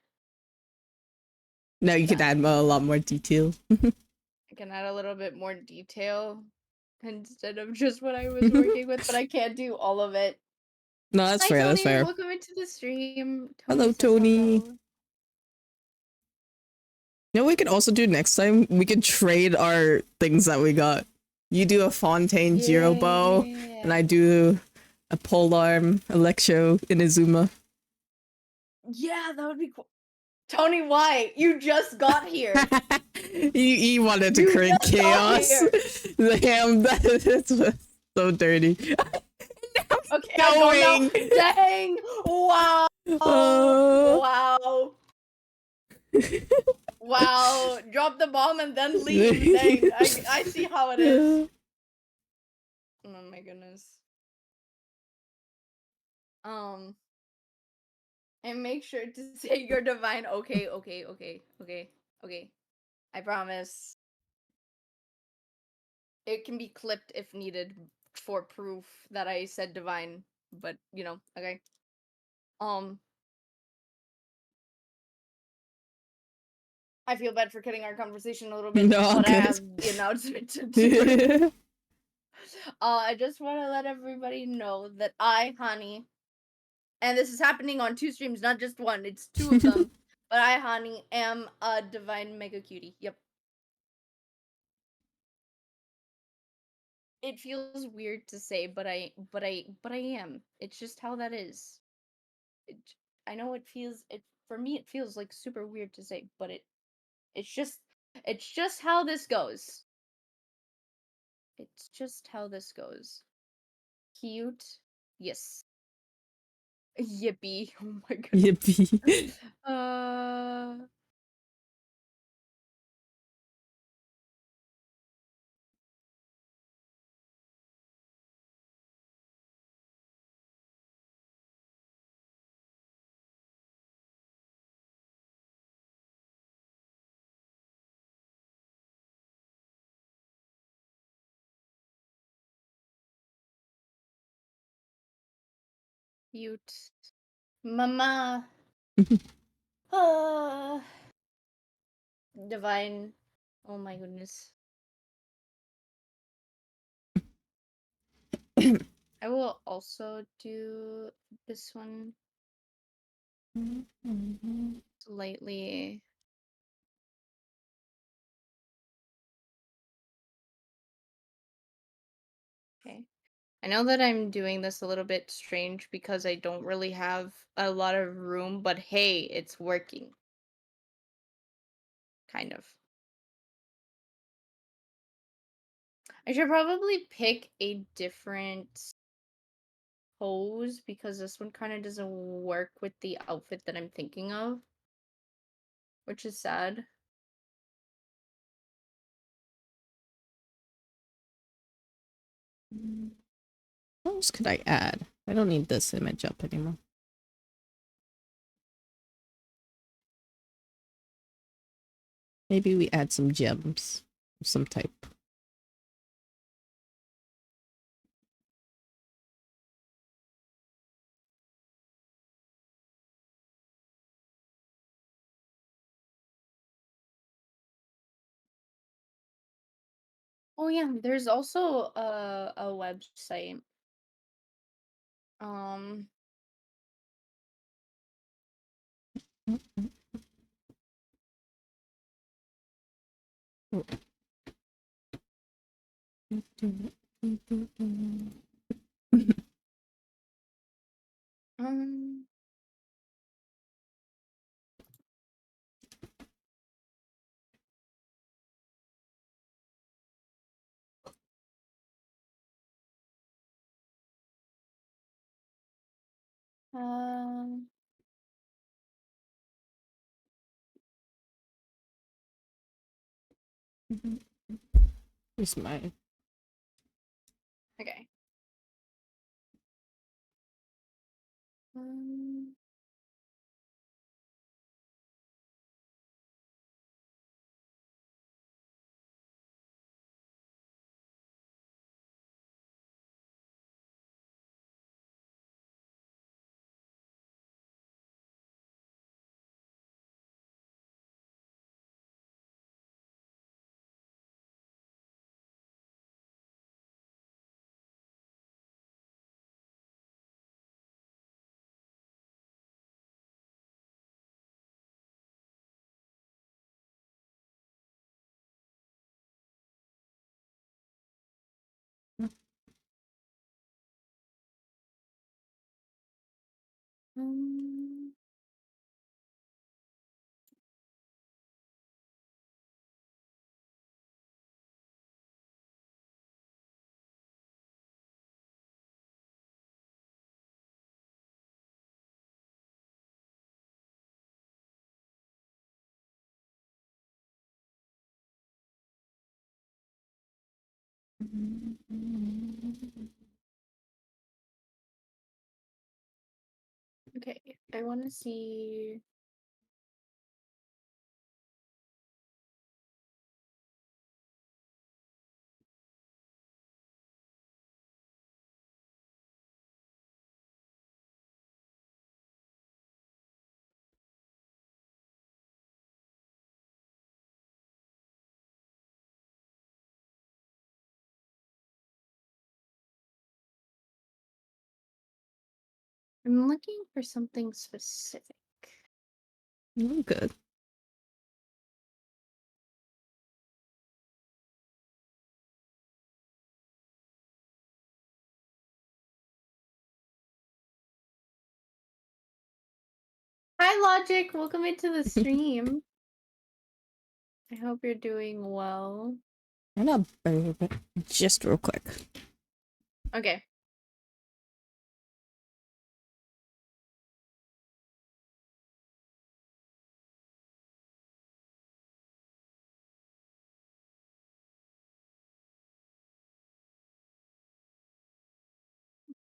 No, you can add a lot more detail. I can add a little bit more detail instead of just what I was working with, but I can't do all of it. No, that's fair. Tony. That's fair. Welcome into the stream. Hello, Tony. Hello. You know what we could also do next time? We could trade our things that we got. You do a Fontaine Zero bow, and I do a polearm, Electro, Inazuma. Yeah, that would be cool. Tony, why? You just got here. He wanted to You create just got chaos. here. Damn, that's so dirty. Okay, I go now. Going. Dang! Wow! Uh, Wow! Wow! Drop the bomb and then leave. Dang! I see how it is. Oh my goodness. And make sure to say your divine. Okay, okay, okay, okay, okay. I promise. It can be clipped if needed for proof that I said divine, but you know, okay. Um, I feel bad for cutting our conversation a little bit, no, but I good. have the announcement to do. I just want to let everybody know that I, Honey, and this is happening on 2 streams, not just one, it's 2 of them. But I, Honey, am a divine mega cutie. Yep. It feels weird to say, but I am. It's just how that is. It, I know it feels it for me. It feels like super weird to say, but it's just it's just how this goes. It's just how this goes. Cute, yes. Yippee! Oh my goodness. Yippee. Uh, cute, mama. Uh, divine. Oh my goodness. I will also do this one slightly. Okay. I know that I'm doing this a little bit strange because I don't really have a lot of room, but hey, it's working. Kind of. I should probably pick a different pose because this one kind of doesn't work with the outfit that I'm thinking of, which is sad. What else could I add? I don't need this image up anymore. Maybe we add some gems of some type. Oh yeah, there's also a website. Um um um Here's mine. okay. Um Okay, I want to see. I'm looking for something specific. Oh, good. Hi, Logic. Welcome into the stream. I hope you're doing well. I'm not better, but just real quick. Okay.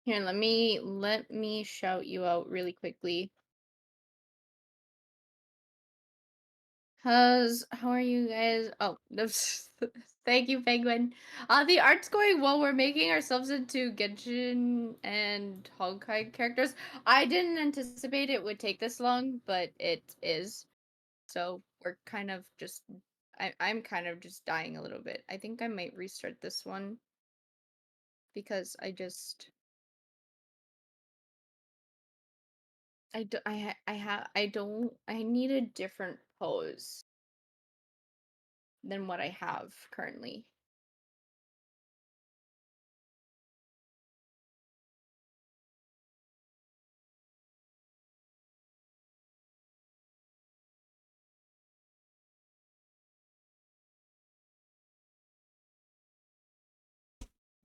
Here, let me shout you out really quickly. How are you guys? Oh, thank you, Penguin. The art's going well. We're making ourselves into Genshin and Honkai characters. I didn't anticipate it would take this long, but it is. So we're kind of just I'm kind of just dying a little bit. I think I might restart this one because I need a different pose than what I have currently.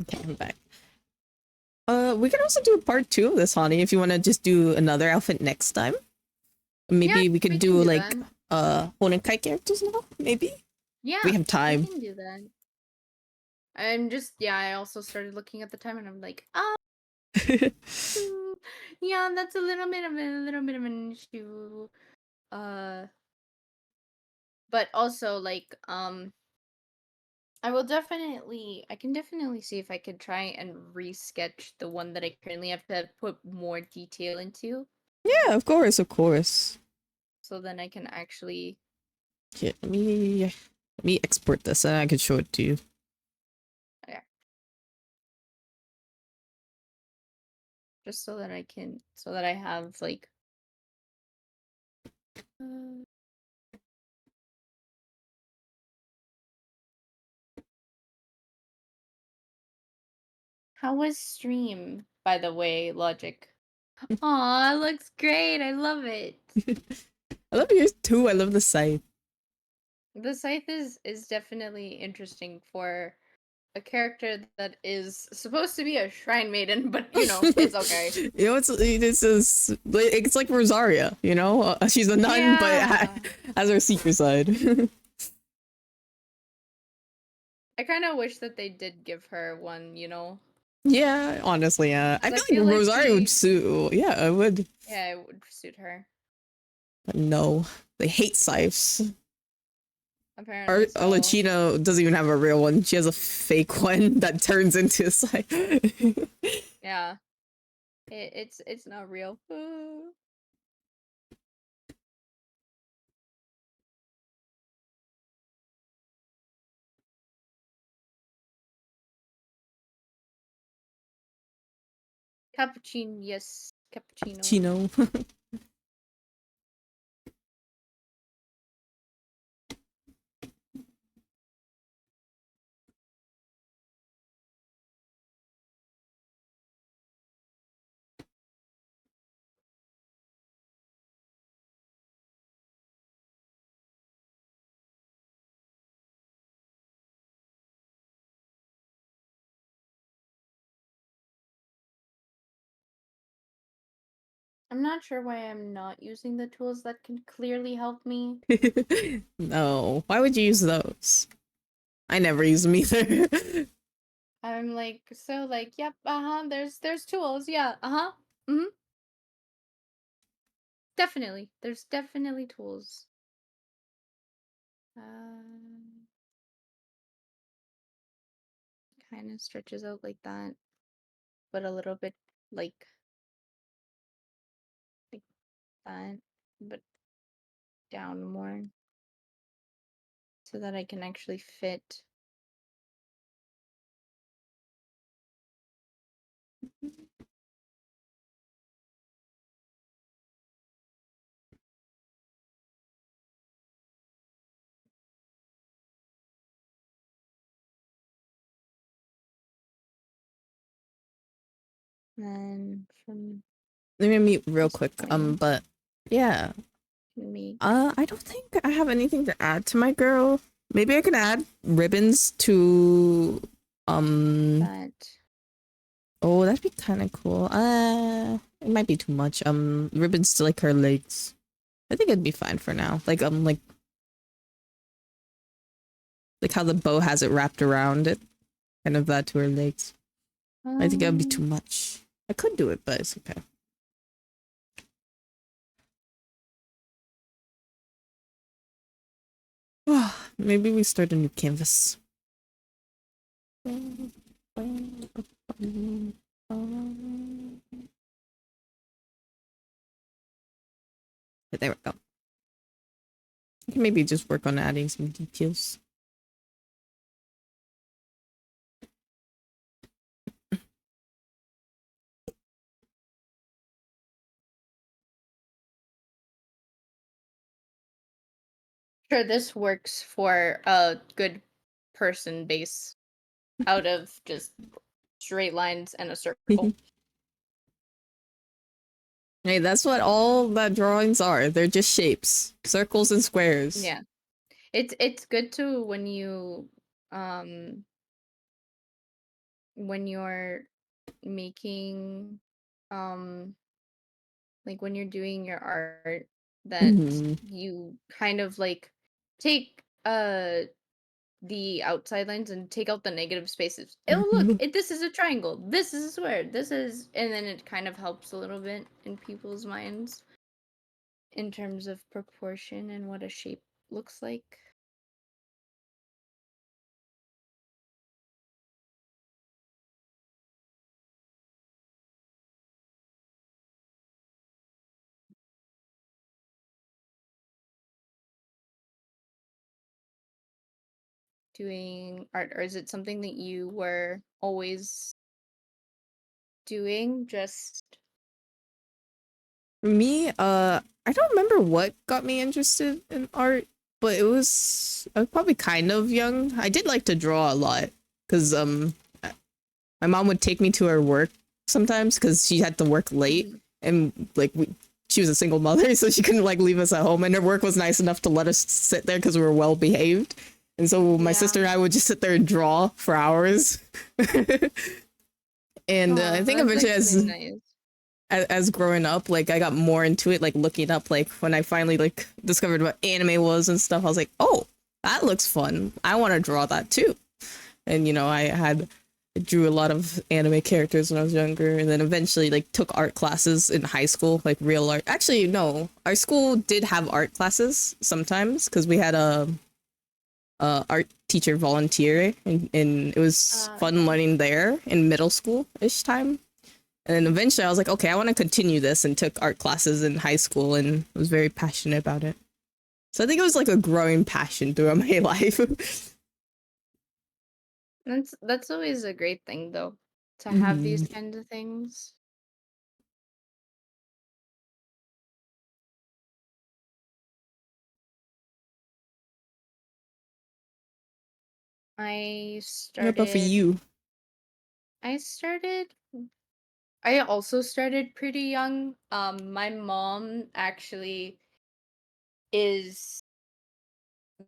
Okay, I'm back. We can also do a part 2 of this, honey, if you want to just do another outfit next time. Yeah, Maybe we we could can do do like that. Honenkai characters now, maybe? Yeah, We have we time. can do that. I also started looking at the time and I'm like, oh, yeah, that's a little bit of an issue. But also like, I can definitely see if I could try and resketch the one that I currently have to put more detail into. Yeah, of course, of course. So then I can actually. Yeah, let me export this and I can show it to you. Okay. Just so that I have like. Uh, how was stream, by the way, Logic? Aw, it looks great. I love it. I love yours too. I love the scythe. The scythe is definitely interesting for a character that is supposed to be a shrine maiden, but it's okay. You know, it's like Rosaria. You know, she's a nun, but Yeah. has her secret side. I kind of wish that they did give her one. Yeah, honestly, yeah. I 'Cause I feel feel like like Rosaria would she, suit. Yeah, I would. yeah, it would suit her. But no, they hate scythes. Our Apparently so. Alachino doesn't even have a real one. She has a fake one that turns into a scythe. Yeah. It's not real. Cappuccino, yes, cappuccino. Chino. I'm not sure why I'm not using the tools that can clearly help me. No, why would you use those? I never use them either. I'm like, so like, yep, there's tools, yeah, mm-hmm, definitely. There's definitely tools. Um, kind of stretches out like that, but a little bit like like that, but down more so that I can actually fit. And from Let me mute real this quick. point, But yeah. can make I don't think I have anything to add to my girl. Maybe I can add ribbons to um that. oh, that'd be kind of cool. It might be too much. Ribbons to like her legs. I think it'd be fine for now. Like how the bow has it wrapped around it. Kind of that to her legs. I think that'd be too Um, much. I could do it, but it's okay. Maybe we start a new canvas. There we go. I can maybe just work on adding some details. sure this works for a good person base out of just straight lines and a circle. Hey, that's what all that drawings are. They're just shapes, circles and squares. Yeah. It's good to um when you're making um like when you're doing your art that Hmm. you kind of like take the outside lines and take out the negative spaces. Oh look, this is a triangle. This is a square. This is, and then it kind of helps a little bit in people's minds in terms of proportion and what a shape looks like. Doing art, or is it something that you were always doing? Just For me, I don't remember what got me interested in art, but I was probably kind of young. I did like to draw a lot because my mom would take me to her work sometimes because she had to work late mhm. and she was a single mother, so she couldn't like leave us at home, and her work was nice enough to let us sit there because we were well behaved. And so my Yeah. sister and I would just sit there and draw for hours. And I Oh, think that's eventually, actually nice. as growing up, like I got more into it, like looking up, like when I finally like discovered what anime was and stuff, I was like, oh, that looks fun. I want to draw that too. And I drew a lot of anime characters when I was younger, and then eventually like took art classes in high school, like real art. Actually, no, our school did have art classes sometimes because we had a art teacher volunteer, and it was fun Okay. learning there in middle school ish time. And then eventually I was like, okay, I want to continue this, and took art classes in high school and was very passionate about it. So I think it was like a growing passion throughout my life. That's always a great thing though, to have these Mhm. kinds of things. I What about for started you? I started I also started pretty young. My mom actually is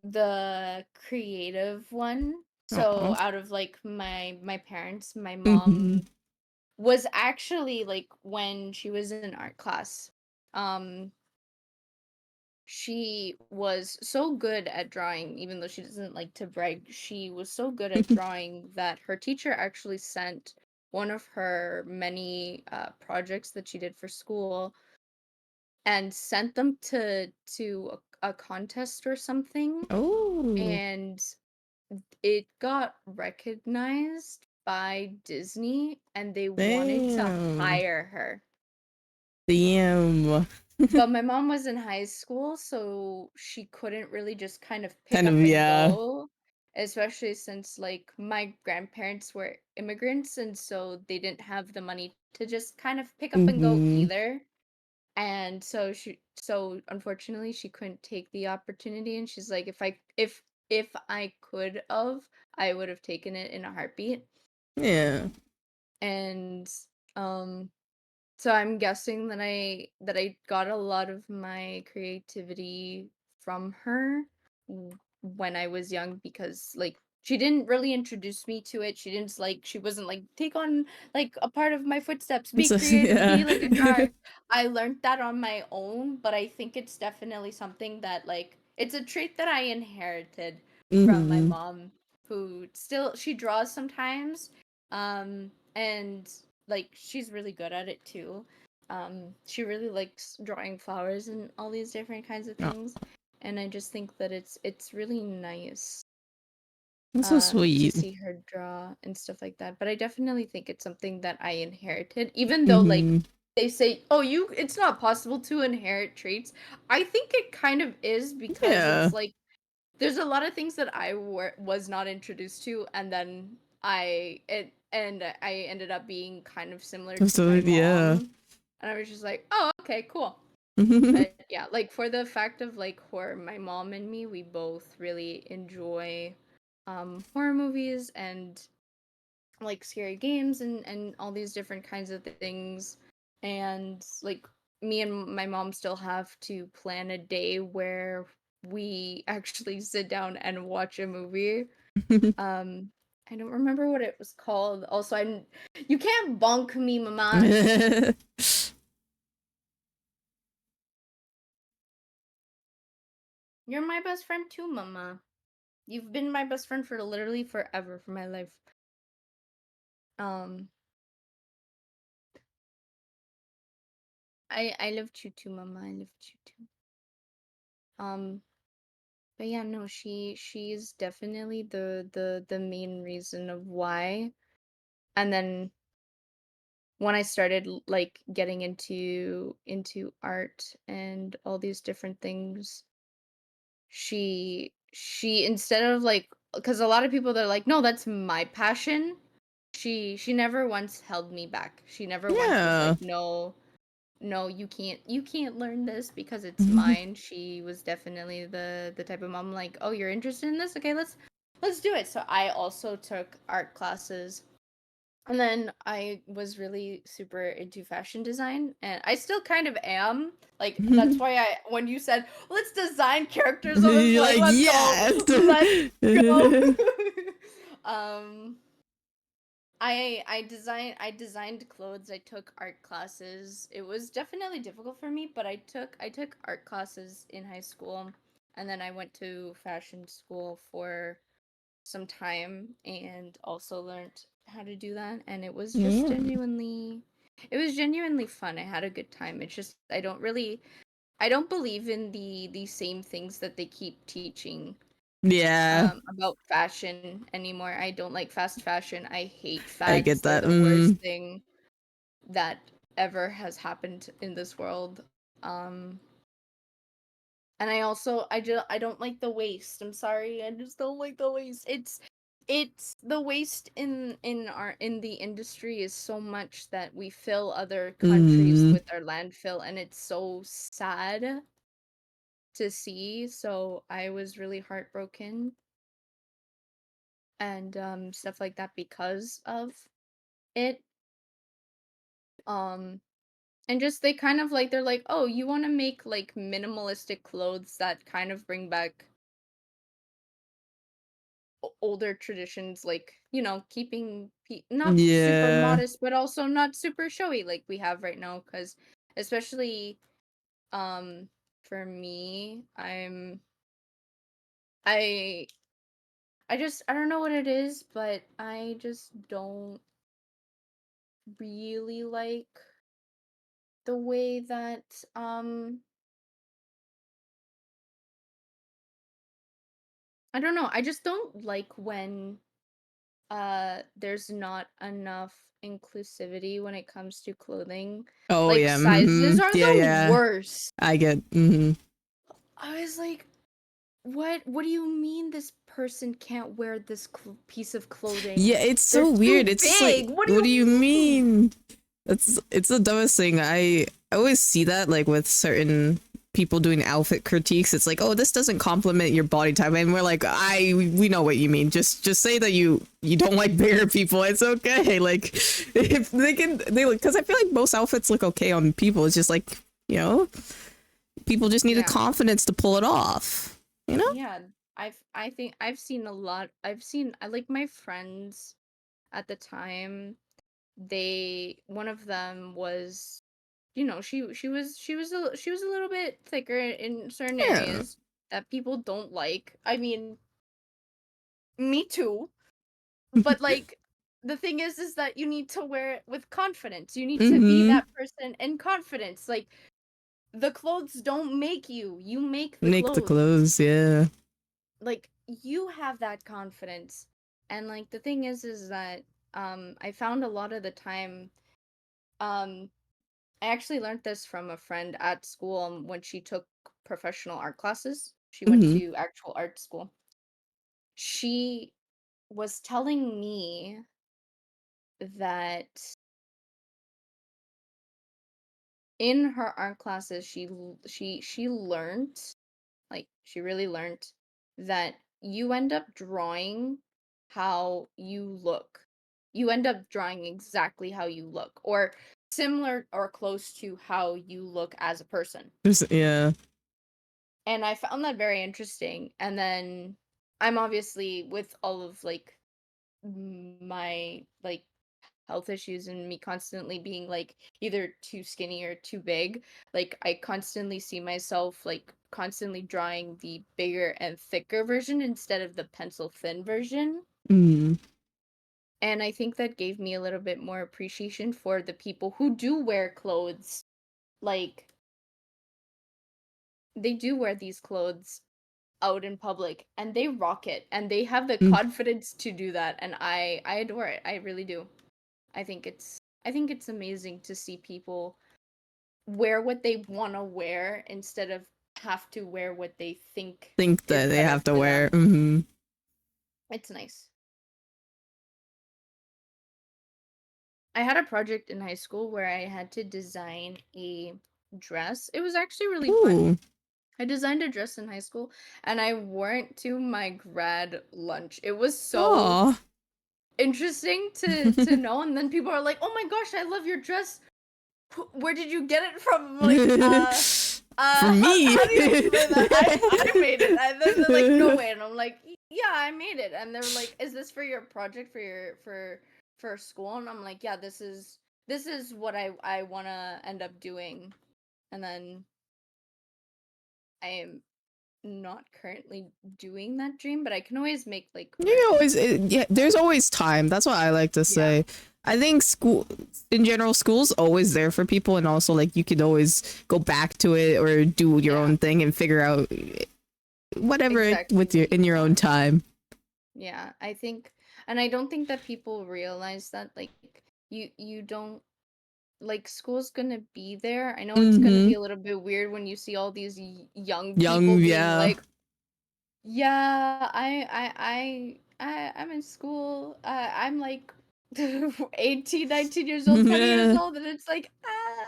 the creative one. So Oh. out of like my parents, my Hmm. mom was actually like when she was in art class. Um she was so good at drawing, even though she doesn't like to brag. She was so good at drawing that her teacher actually sent one of her many projects that she did for school and sent them to a contest or something, Oh, and it got recognized by Disney and they wanted to damn. hire her. Damn. But my mom was in high school, so she couldn't really just kind of pick Kind up of, and yeah. go, especially since like my grandparents were immigrants and so they didn't have the money to just kind of pick up and go Mm-hmm. either. And so unfortunately she couldn't take the opportunity and she's like if I could have, I would have taken it in a heartbeat. Yeah. And um so I'm guessing that I got a lot of my creativity from her when I was young because like she didn't really introduce me to it. She wasn't like take on like a part of my footsteps, be So, creative, yeah. be like a drawer. I learned that on my own, but I think it's definitely something that like it's a trait that I inherited from my Mm-hmm. mom who still she draws sometimes. And like she's really good at it too. She really likes drawing flowers and all these different kinds of Oh, things, and I just think that it's really nice that's so to sweet. see her draw and stuff like that. But I definitely think it's something that I inherited, even though like Mm-hmm. they say, "Oh, you it's not possible to inherit traits." I think it kind of is because Yeah. it's like there's a lot of things that was not introduced to, and then I ended up being kind of similar to So, my yeah. mom, and I was just like, "Oh, okay, cool." But yeah, like for the fact of like horror, my mom and me, we both really enjoy horror movies and like scary games and all these different kinds of things. And like me and my mom still have to plan a day where we actually sit down and watch a movie. Um I don't remember what it was called. Also, you can't bonk me, mama. You're my best friend too, mama. You've been my best friend for literally forever for my life. Um I loved you too, mama. I loved you too. Um but yeah, no, she's definitely the main reason of why. And then when I started like getting into art and all these different things, she instead of like because a lot of people they're like, "No, that's my passion." She never once held me back. She never once was Yeah. like, "No, no, you can't learn this because it's mine." She was definitely the type of mom like, "Oh, you're interested in this? Okay, let's do it." So I also took art classes. And then I was really super into fashion design and I still kind of am. Like that's why I when you said, "Let's design characters," I was You're like, like, "Let's go. yes. Let's go." um I designed clothes. I took art classes. It was definitely difficult for me, but I took art classes in high school and then I went to fashion school for some time and also learned how to do that and Yeah. it was genuinely fun. I had a good time. It's just I don't believe in the same things that they keep teaching Yeah. about fashion anymore. I don't like fast fashion. I hate I get fads. They're that. the worst thing that ever has happened in this world. Um and I don't like the waste. I'm sorry. I just don't like the waste. It's the waste in the industry is so much that we fill other countries Mm. with our landfill and it's so sad to see. So I was really heartbroken and stuff like that because of it. Um and just they kind of like they're like, "Oh, you want to make like minimalistic clothes that kind of bring back older traditions like, you know, keeping not super Yeah. modest but also not super showy like we have right now cuz especially um for me, I I don't know what it is, but I just don't really like the way that I don't know. I just don't like when there's not enough inclusivity when it comes to clothing. Oh Like yeah. sizes are Yeah, the yeah. worst. I get. I was like, what do you mean this person can't wear this piece of clothing? Yeah, it's They're so weird. too It's just like, big. What do what do you you mean? mean? It's the dumbest thing. I always see that like with certain people doing outfit critiques. It's like, oh, this doesn't complement your body type, and we're like, we know what you mean. Just say that you don't like bigger people. It's okay. Like if they look, because I feel like most outfits look okay on people. It's just like, you know, people just need the Yeah. confidence to pull it off. You know? Yeah. I think I've seen a lot. I like my friends at the time, they one of them was, she was a little bit thicker in certain Yeah. areas that people don't like. I mean, me too. But like the thing is that you need to wear it with confidence. You need to be Mm-hmm. that person in confidence. Like the clothes don't make you. You make the Make the clothes. clothes, yeah. Like you have that confidence. And like the thing is that I found a lot of the time um I actually learned this from a friend at school when she took professional art classes. She went Mm-hmm. to actual art school. She was telling me that in her art classes she learned, like she really learned that you end up drawing how you look. You end up drawing exactly how you look, or similar or close to how you look as a person. Yeah. And I found that very interesting. And then I'm obviously, with all of like my like health issues and me constantly being like either too skinny or too big, like I constantly see myself like constantly drawing the bigger and thicker version instead of the pencil thin version. Mm. And I think that gave me a little bit more appreciation for the people who do wear clothes. Like they do wear these clothes out in public and they rock it and they have the Mm. confidence to do that, and I adore it. I really do. I think it's amazing to see people wear what they want to wear instead of have to wear what they think Think is that they better have to for wear. them. Mm-hmm. It's nice. I had a project in high school where I had to design a dress. It was actually really fun. Ooh. I designed a dress in high school and I wore it to my grad lunch. It was so Aw. interesting to know, and then people are like, "Oh my gosh, I love your dress. Where did you get it from?" I'm like, For me. how do you explain that? I made it." And then they're like, "No way." And I'm like, "Yeah, I made it." And they're like, "Is this for your project for your for school?" And I'm like, "Yeah, this is what I want to end up doing." And then I am not currently doing that dream, but I can always make like You merch always, and yeah, stuff. there's always time. That's what I like to Yeah. say. I think school, in general, school's always there for people, and also like you could always go back to it or do your Yeah. own thing and figure out whatever Exactly with your what in you your own want. time. Yeah, I think, and I don't think that people realize that like you don't, like, school's gonna be there. I know it's gonna Mm-hmm. be a little bit weird when you see all these young people Young, being yeah. like, "Yeah, I'm in school. I'm like 18, 19 years old, 20 years old," and it's like, ah.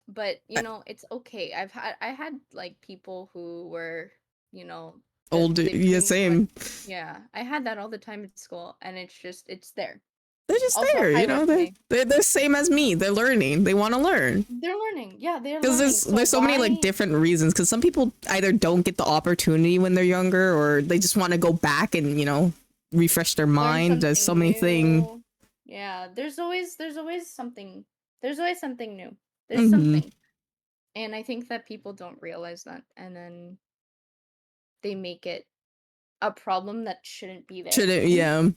But it's okay. I had like people who were, you know, that Older, they yeah, pretty much, same. yeah. I had that all the time at school, and it's there. They're just Also, there, high you know. resume. They're same as me. They're learning. They want to learn. They're learning. Yeah, they're Because learning. So there's so many like why different reasons. Because some people either don't get the opportunity when they're younger, or they just want to go back and refresh their learn mind. There's so something many things. new? Yeah, there's always something. There's always something new. There's Hmm. something. And I think that people don't realize that, and then they make it a problem that shouldn't be Should there. it? Yeah.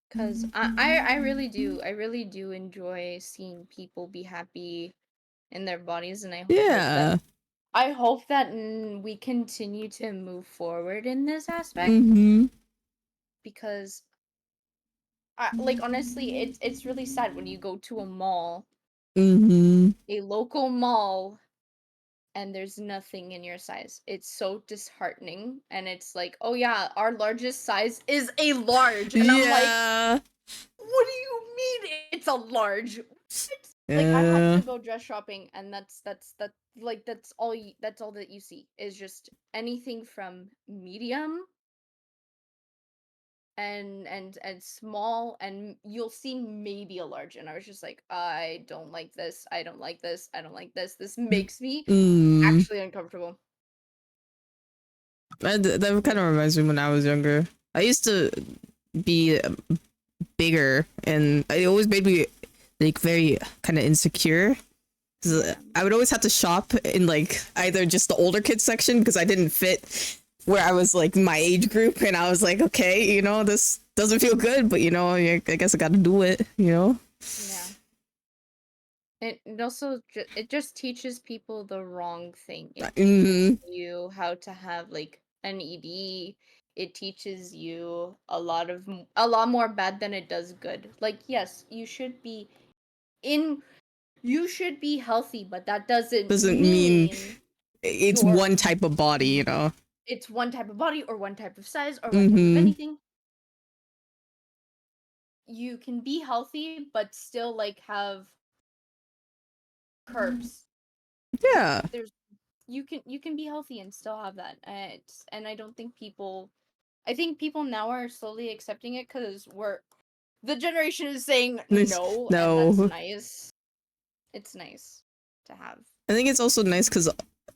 Because I really do enjoy seeing people be happy in their bodies, and Yeah. I hope that we continue to move forward in this aspect, Mm-hmm. because like, honestly, it's really sad when you go to a mall, Mm-hmm. a local mall, and there's nothing in your size. It's so disheartening, and it's like, oh yeah, our largest size is a large, and I'm like, Yeah. what do you mean it's a large? What? Like, I have Yeah. to go dress shopping, and that's all that you see is just anything from medium and small, and you'll see maybe a large, and I was just like, I don't like this. I don't like this. I don't like this. This makes me Mm. actually uncomfortable. That kind of reminds me when I was younger. I used to be bigger, and it always made me like very kind of insecure. 'Cause Yeah. I would always have to shop in like either just the older kids section because I didn't fit where I was like my age group, and I was like, okay, this doesn't feel good, but I guess I got to do it, Yeah. It also it just teaches people the wrong thing. It teaches Hmm. you how to have like an ED. It teaches you a lot more bad than it does good. Like, yes, in you should be healthy, but that doesn't Doesn't mean mean it's you're one type of body. it's one type of body or one type of size or one type of Hmm. anything. You can be healthy but still like have curves. Yeah. There's you can be healthy and still have that. And I don't think I think people now are slowly accepting it because the generation is saying no, and that's No. nice. It's nice to have. I think it's also nice because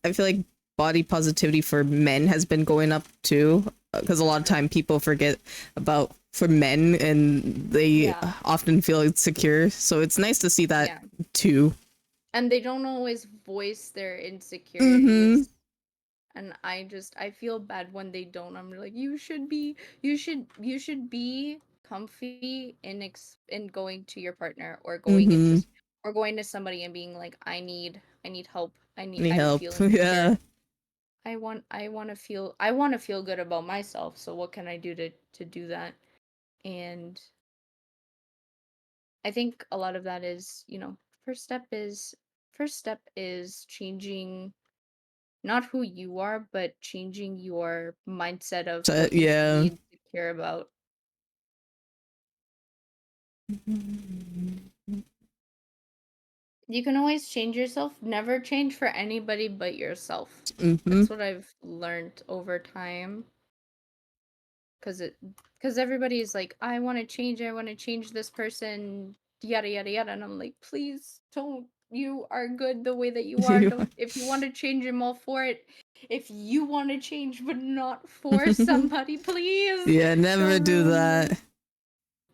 I feel like body positivity for men has been going up too. Because a lot of time people forget about for men and they Yeah. often feel insecure. So it's nice to see that Yeah. too. And they don't always voice their Mm-hmm. insecurities. And I feel bad when they don't. I'm like, you should be comfy in going to your partner, or Mm-hmm. going to somebody and being like, I need help. Need I help. feel insecure. Yeah. I want to feel good about myself. So what can I do to do that? And I think a lot of that is, first step is changing not who you are, but changing your mindset of So, what you should yeah. be insecure about. You can always change yourself. Never change for anybody but yourself. Mm-hmm. That's what I've learned over time. Cause everybody is like, I want to change. I want to change this person. Yada yada yada. And I'm like, please don't. You are good the way that you are. Don't. If you want to change, I'm all for it. If you want to change, but not for somebody, please Yeah, never don't do ruin me. that.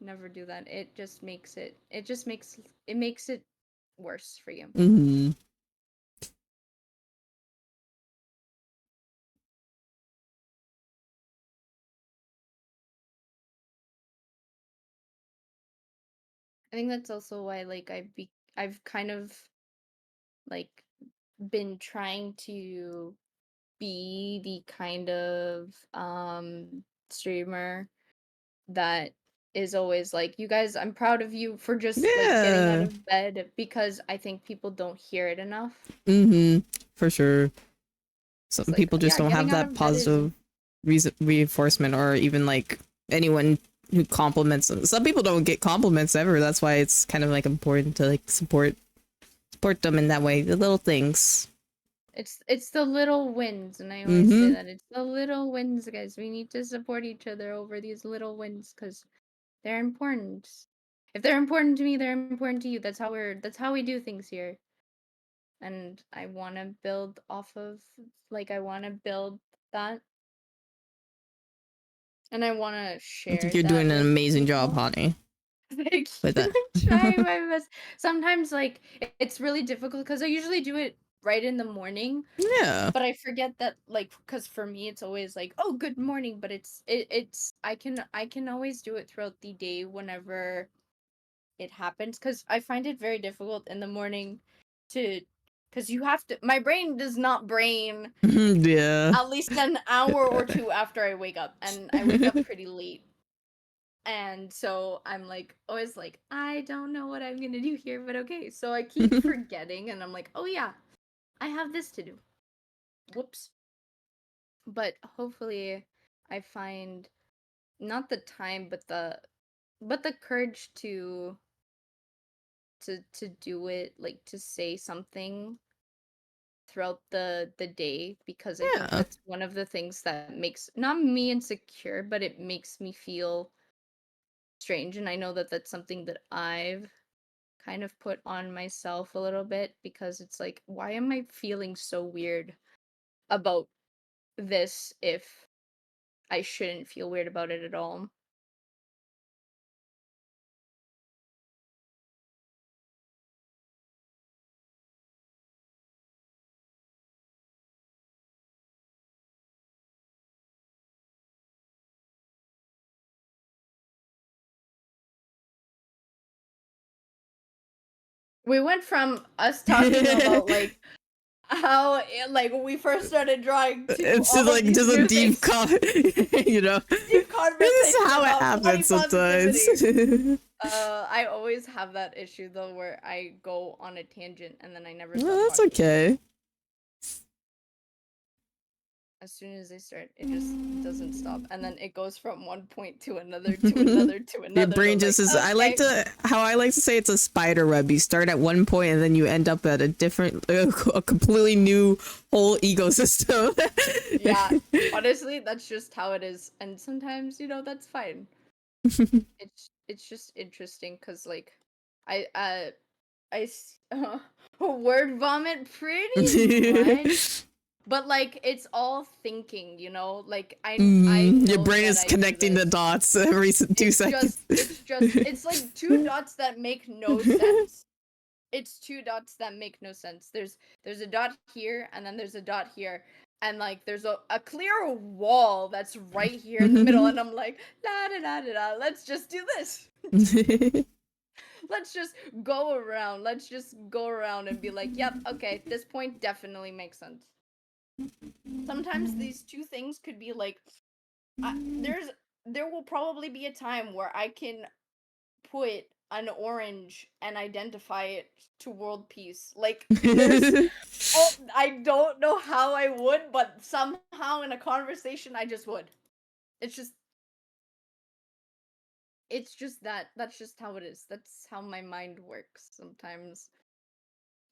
Never do that. It makes it worse for you. Mm-hmm. I think that's also why, like, I've kind of like been trying to be the kind of streamer that is always like, you guys, I'm proud of you for just like getting out Yeah. of bed, because I think people don't hear it enough. Mm-hmm. For sure. Some It's like, people just yeah, don't have getting out that of bed is positive reinforcement, or even like anyone who compliments them. Some people don't get compliments ever. That's why it's kind of like important to like support them in that way. The little things. it's the little wins, and I always say Mm-hmm. that it's the little wins, guys. We need to support each other over these little wins because they're important. If they're important to me, they're important to you. That's how we do things here. And I want to build off of, like, I want to build that, and I want to I think share you're that doing an with amazing job, people. Honey. Thank But you. I'm trying my best. Sometimes, like, it's really difficult because I usually do it right in the morning, yeah. but I forget that, like, because for me it's always like, oh, good morning, but it's I can always do it throughout the day whenever it happens because I find it very difficult in the morning to because you have to. My brain does not brain Yeah. at least an hour or two after I wake up, and I wake up pretty late. And so I'm like always like, I don't know what I'm gonna do here, but okay. So I keep forgetting and I'm like, oh yeah, I have this to do. Whoops. But hopefully I find not the time but the courage to do it, like to say something throughout the day, because I think Yeah. that's one of the things that makes not me insecure, but it makes me feel strange. And I know that that's something that I've kind of put on myself a little bit, because it's like, why am I feeling so weird about this if I shouldn't feel weird about it at all? We went from us talking about like how like when we first started drawing to It's just all of like these just a new deep things, you know. deep This is conversation how it about body happens sometimes. positivity. I always have that issue though, where I go on a tangent and then I never No, stop that's talking. okay. As soon as I start, it just doesn't stop, and then it goes from one point to another to another to Your another. And brain I'm just like, is. I like okay, to how I like to say it's a spider web. You start at one point and then you end up at a different, a completely new whole ecosystem. yeah. Honestly, that's just how it is, and sometimes that's fine. It's just interesting because like, I word vomit pretty much, but like it's all thinking, like I Your know brain that is I do connecting the this. dots every 2 seconds. It's like two dots that make no sense. It's two dots that make no sense. There's a dot here and then there's a dot here, and like there's a clear wall that's right here in the middle, and I'm like, la da da da da, let's just do this. Let's just go around. Let's just go around and be like, yep, okay, this point definitely makes sense. Sometimes these two things could be like, I, there's there will probably be a time where I can put an orange and identify it to world peace. Like there's oh, I don't know how I would, but somehow in a conversation I just would. It's just that's just how it is. That's how my mind works sometimes.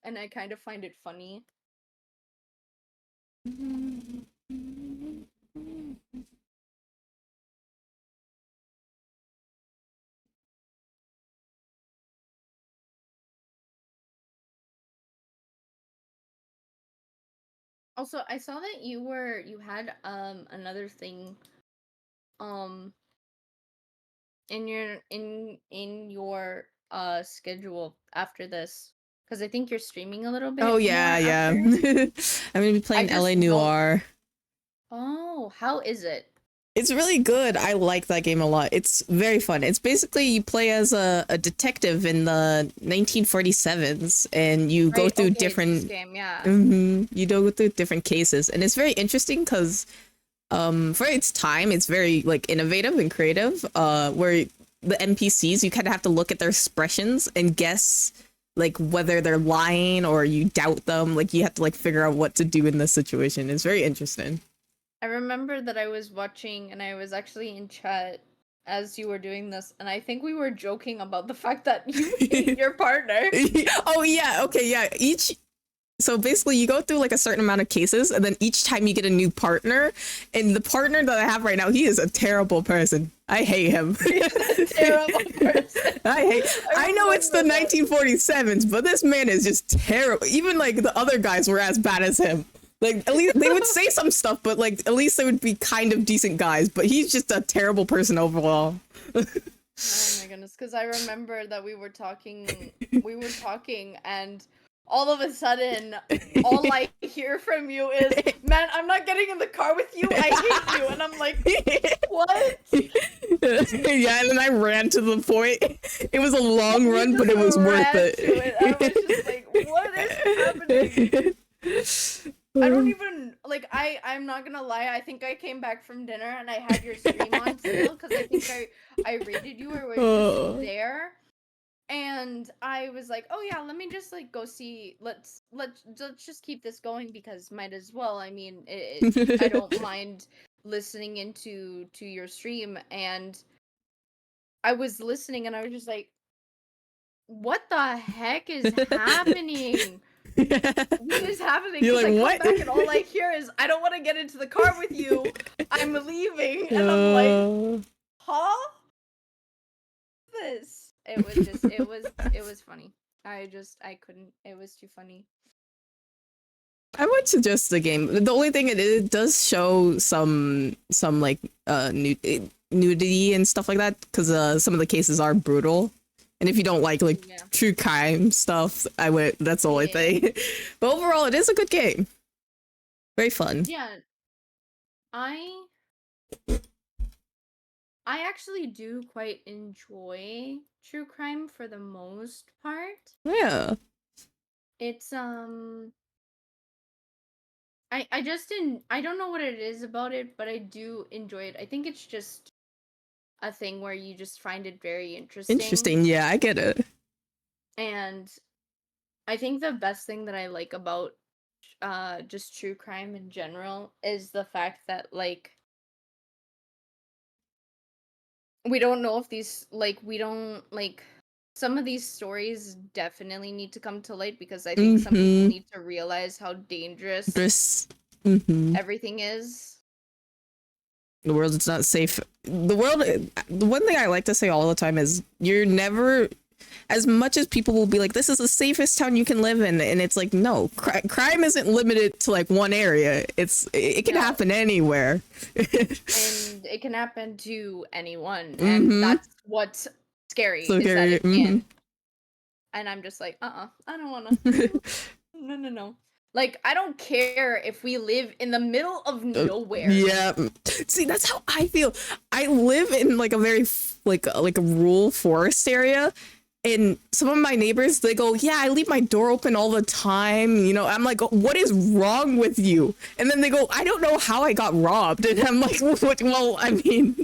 And I kind of find it funny. Also, I saw that you had another thing um in your schedule after this, because I think you're streaming a little Oh bit more yeah, yeah. after. I'm gonna be I playing just LA don't. Noir. Oh, how is it? It's really good. I like that game a lot. It's very fun. It's basically you play as a detective in the 1947s, and you go Right, through okay, it's this different. game, yeah. You go through different cases, and it's very interesting because for its time, it's very like innovative and creative. Where the NPCs, you kind of have to look at their expressions and guess like whether they're lying or you doubt them. Like you have to like figure out what to do in this situation. It's very interesting. I remember that I was watching and I was actually in chat as you were doing this, and I think we were joking about the fact that you hate your partner. Oh yeah, okay, yeah. Each so basically you go through like a certain amount of cases and then each time you get a new partner, and the partner that I have right now, he is a terrible person. I hate him. He's a terrible person. I know it's the remember that. 1947s, but this man is just terrible. Even like the other guys were as bad as him. Like at least they would say some stuff, but like at least they would be kind of decent guys, but he's just a terrible person overall. Oh my goodness, because I remember that we were talking, and all of a sudden, all I hear from you is, "Man, I'm not getting in the car with you. I hate you." And I'm like, "What?" Yeah, and then I ran to the point. It was a long You run, but just it was worth ran to it. I was it. just like, "What is happening?" I don't even like. I'm not gonna lie. I think I came back from dinner and I had your stream on still because I think I rated you or were just Oh. there. And I was like, "Oh yeah, let me just like go see. Let's just keep this going because might as well. I mean, I don't mind listening to your stream." And I was listening and I was just like, "What the heck is happening? What is happening?" You're Because I like, come what? back and all I hear is, "I don't want to get into the car with you. I'm leaving." And I'm like, Uh, "Huh? This?" It was funny. I couldn't. It was too funny. I would suggest the game. The only thing it does show some like nudity and stuff like that because some of the cases are brutal. And if you don't like Yeah. true crime stuff, I would. That's the only Yeah. thing. But overall, it is a good game. Very fun. Yeah. I I actually do quite enjoy true crime for the most part. Yeah. It's I just didn't I don't know what it is about it, but I do enjoy it. I think it's just a thing where you just find it very interesting. Interesting. Yeah, I get it. And I think the best thing that I like about just true crime in general is the fact that like we don't know if these like we don't like some of these stories definitely need to come to light because I think some people Mm-hmm. need to realize how dangerous This. Mm-hmm. everything is. The world is not safe. The world. The one thing I like to say all the time is you're never. As much as people will be like, this is the safest town you can live in, and it's like, no, crime isn't limited to like one area. It can No. happen anywhere. And it can happen to anyone, and Mm-hmm. that's what's scary So is that scary. it can. And I'm just like, I don't wanna. No. Like, I don't care if we live in the middle of nowhere. Yeah. See, that's how I feel. I live in like a very like a rural forest area. And some of my neighbors, they go, yeah, I leave my door open all the time. You know, I'm like, what is wrong with you? And then they go, I don't know how I got robbed. And I'm like, what? Well, I mean,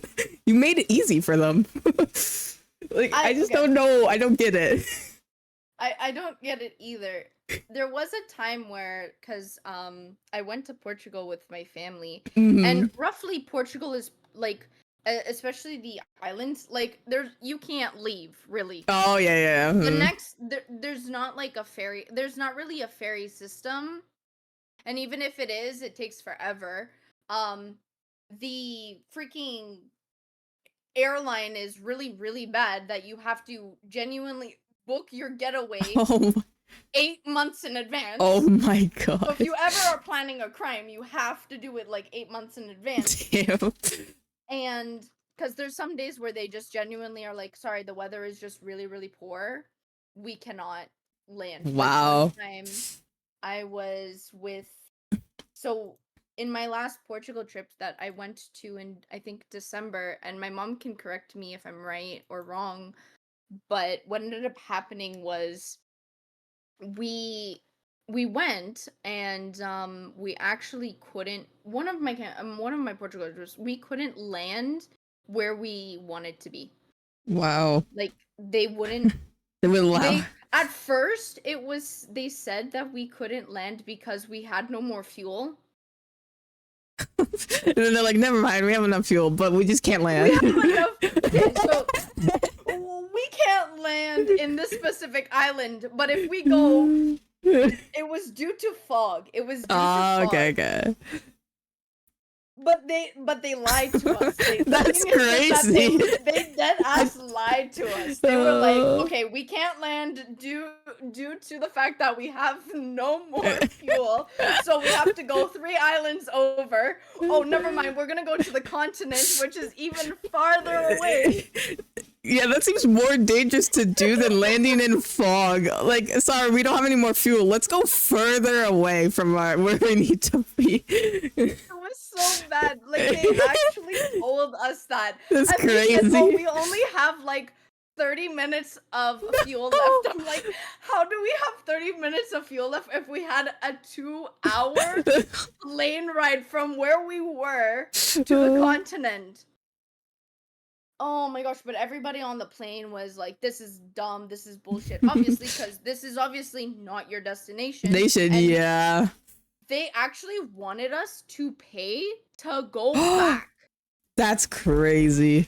you made it easy for them. Like, I just don't know. I don't get it. I don't get it either. There was a time where, because I went to Portugal with my family, and roughly Portugal is like, especially the islands, like you can't leave really. Oh, yeah. The next there's not like a ferry. There's not really a ferry system, and even if it is, it takes forever. The freaking airline is really bad that you have to genuinely book your getaway Oh, 8 months in advance. oh my god. So if you ever are planning a crime, you have to do it like 8 months in advance. Damn. And because there's some days where they just genuinely are like, sorry, the weather is just really poor. We cannot land. Wow. Like one time I was with, so in my last Portugal trip that I went to in, I think, December, and my mom can correct me if I'm right or wrong, but what ended up happening was we went and we actually couldn't one of my Portugal trips, we couldn't land where we wanted to be. Wow. Like they wouldn't They would allow. they at first they said that we couldn't land because we had no more fuel. And then they're like, never mind, we have enough fuel, but we just can't land. We have enough. Okay, so we can't land in this specific island, but if we go, it was due to fog. It was due to fog. Okay. But they lied to us. That's crazy. They dead ass lied to us. They were like, okay, we can't land due to the fact that we have no more fuel. So we have to go 3 islands over. Oh, never mind. We're gonna go to the continent, which is even farther away. Yeah, that seems more dangerous to do than landing in fog. Like, sorry, we don't have any more fuel. Let's go further away from where we need to be. It was so bad. Like they actually told us that. That's And they said, "Oh, crazy. we only have like 30 minutes of fuel left." I'm like, "How do we have 30 minutes of fuel left if we had a 2-hour plane ride from where we were to the continent?" Oh my gosh, but everybody on the plane was like, "This is dumb. This is bullshit." Obviously, because this is obviously not your destination. They should, And yeah. they actually wanted us to pay to go back. That's crazy.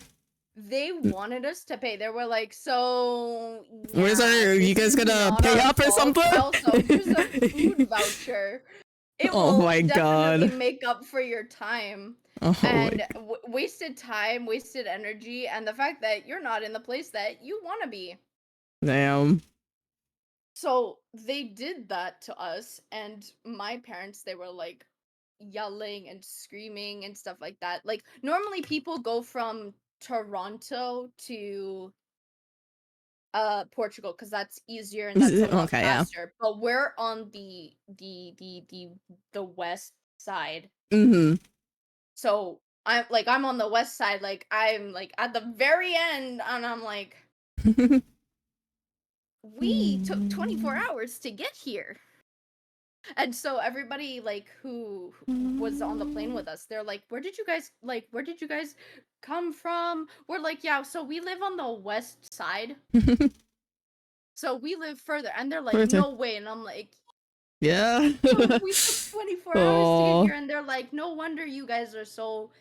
They wanted us to pay. They were like, "So, Where's yeah, our? You this guys is gonna not pay our up or fault. something? Also, here's a food voucher. It Oh will my definitely god. make up for your time Oh my. and wasted time, wasted energy, and the fact that you're not in the place that you want to be." Damn. So they did that to us, and my parents, they were like yelling and screaming and stuff like that. Like, normally people go from Toronto to Portugal because that's easier and that's a lot Okay, yeah. faster. But we're on the west side. Mm-hmm. So I'm on the west side, like I'm like at the very end, and I'm like, we took 24 hours to get here. And so everybody like who was on the plane with us, they're like, where did you guys come from? We're like, "Yeah, so we live on the west side. So we live further." And they're like, Further. "No way." And I'm like, Yeah. we took 24 hours to get Oh. here. And they're like, "No wonder you guys are so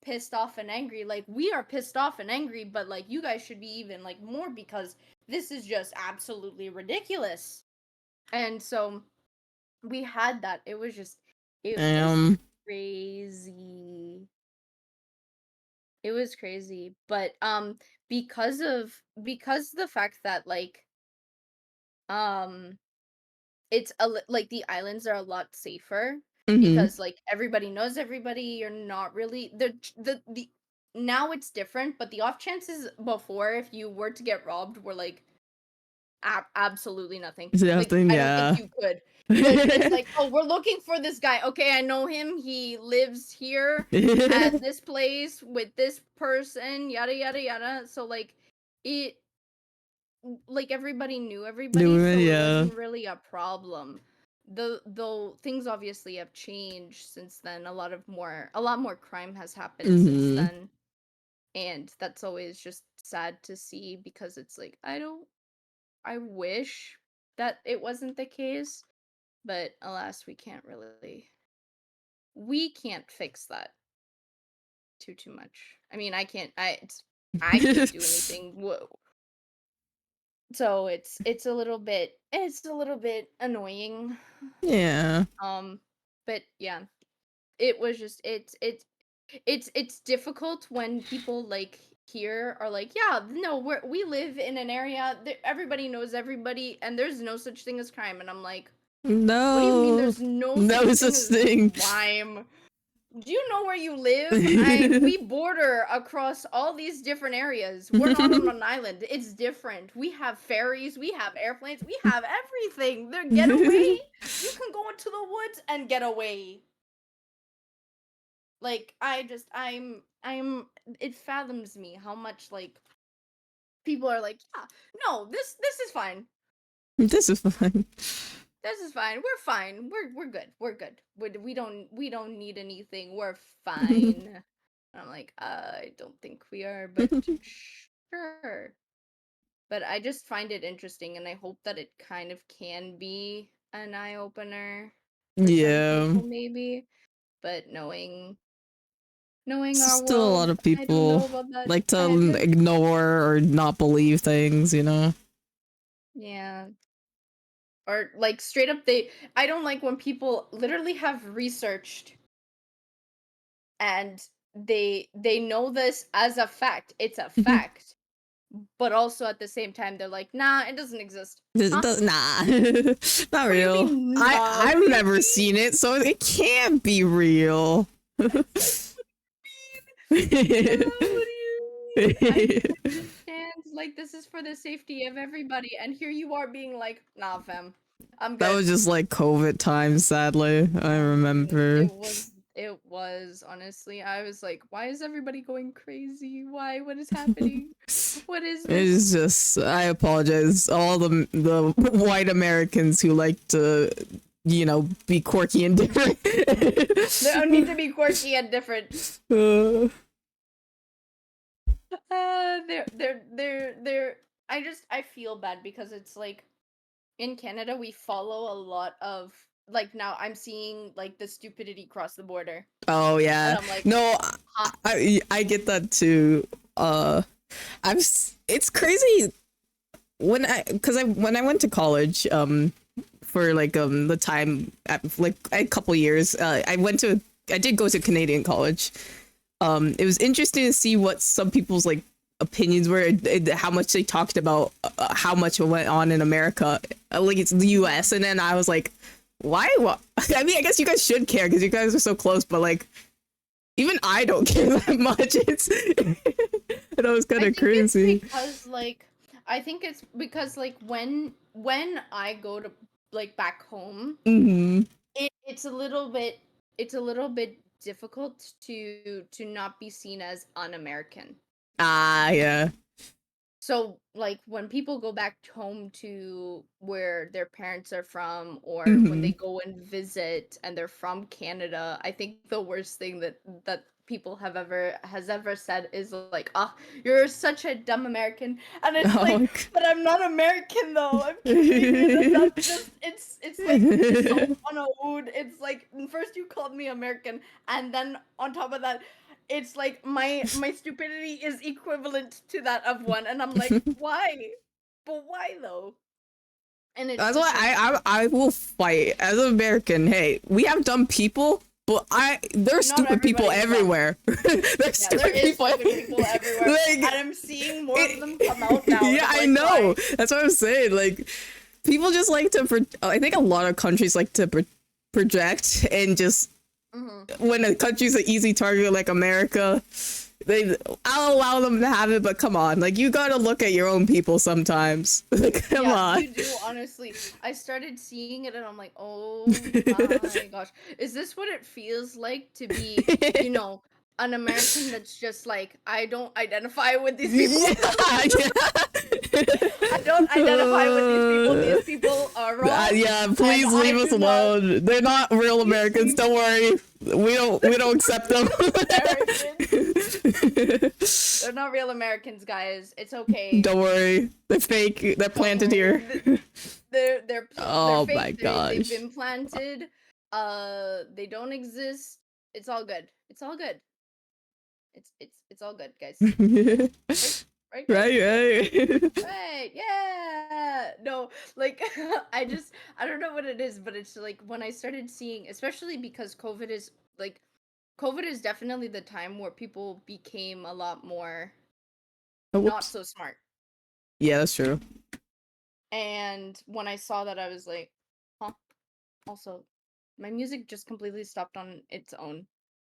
pissed off and angry. Like, we are pissed off and angry, but like you guys should be even like more because this is just absolutely ridiculous." And so we had that. It was crazy. It was crazy. But because the fact that like um it's like the islands are a lot safer Mm-hmm. because like everybody knows everybody. You're not really the now it's different, but the off chances before if you were to get robbed were like absolutely nothing. Like, Something, I don't think yeah. you could. It's like, "Oh, we're looking for this guy. Okay, I know him. He lives here at this place with this person, yada yada yada." So like it like everybody knew everybody, Doing it, so it yeah. wasn't really a problem. Though things obviously have changed since then. A lot more crime has happened since Mm-hmm. then. And that's always just sad to see because it's like I wish that it wasn't the case, but alas, we can't fix that too much. I mean, I can't do anything. Whoa. So it's a little bit annoying. Yeah. But yeah, it was just it's difficult when people like here are like, "Yeah, no, we live in an area that everybody knows everybody and there's no such thing as crime." And I'm like, "What do you mean No. there's no such No thing such as thing. crime? Do you know where you live? We border across all these different areas. We're not on an island. It's different. We have ferries, we have airplanes, we have everything. There, get away. You can go into the woods and get away." Like I'm it fathoms me how much like people are like, "Yeah, no, this is fine. This is fun. This is fine. We're fine. We're good. We're good. We don't need anything. We're fine." I'm like, I don't think we are, but sure. But I just find it interesting, and I hope that it kind of can be an eye opener for some Yeah. people, maybe. But knowing our Still a lot world, of I don't people know about that. like I to just ignore or not believe things, you know? Yeah. Or like straight up I don't like when people literally have researched and they know this as a fact. It's a fact. But also at the same time they're like, "Nah, it doesn't exist." Huh? Nah. Not What do you real. mean, nah? What I've do you never mean? seen it, so it can't be real. What do you mean? What do you mean? I don't understand like, this is for the safety of everybody, and here you are being like, "Nah, fam, I'm That good." was just like COVID times, sadly. I remember. It was honestly. I was like, "Why is everybody going crazy? Why? What is happening? What is this?" It's just, I apologize. All the white Americans who like to, be quirky and different. They don't need to be quirky and different. They're. I feel bad because it's like in Canada we follow a lot of like now I'm seeing like the stupidity cross the border, Oh and yeah. I'm like, No, huh? I get that too. It's crazy when I went to college for like the time like a couple years, I did go to Canadian college. It was interesting to see what some people's like opinions were, how much they talked about how much went on in America, like it's the US, and then I was like, why? I mean, I guess you guys should care because you guys are so close, but like even I don't care that much. It's it was kind of crazy. I think it's because like when I go to like back home, Hmm. it's a little bit difficult to not be seen as un-American. Ah, yeah. So like when people go back home to where their parents are from, or when Hmm. they go and visit and they're from Canada, I think the worst thing that people has ever said is like, "Ah, you're such a dumb American." And it's Oh, like, "But I'm not American though. I'm Canadian." And that's just it's like so on a wood. It's like first you called me American, and then on top of that it's like my stupidity is equivalent to that of one, and I'm like, why? But why though? And it's That's just why like I will fight as an American. Hey, we have dumb people, but there's not stupid people everybody is dumb. everywhere. There's Yeah, there stupid is people stupid everywhere. people everywhere, and Like I'm seeing more of them come out now, and yeah, I'm I like, know. why? That's what I'm saying. Like people just like to. I think a lot of countries like to project and just Hmm. when a country's an easy target like America, I'll allow them to have it, but come on, like you gotta look at your own people sometimes. Like, come Yeah, on. you do, honestly. I started seeing it and I'm like, oh my gosh. Is this what it feels like to be, an American that's just like, I don't identify with these people. Yeah, I don't identify with these people. yeah. These people are wrong, Yeah, and please I leave us do not. alone. They're not real Please Americans. leave Don't worry. We don't accept them. Americans. They're not real Americans, guys. It's okay. Don't worry. They're fake. They're Don't planted worry. here. They're Oh my fake. They've gosh. been planted. They don't exist. It's all good. It's all good. It's all good, guys. Right? Right, guys? Right, right. Right, yeah. No, like I don't know what it is, but it's like when I started seeing, especially because COVID is definitely the time where people became a lot more Oh, not whoops. so smart. Yeah, that's true. And when I saw that, I was like, huh. Also, my music just completely stopped on its own.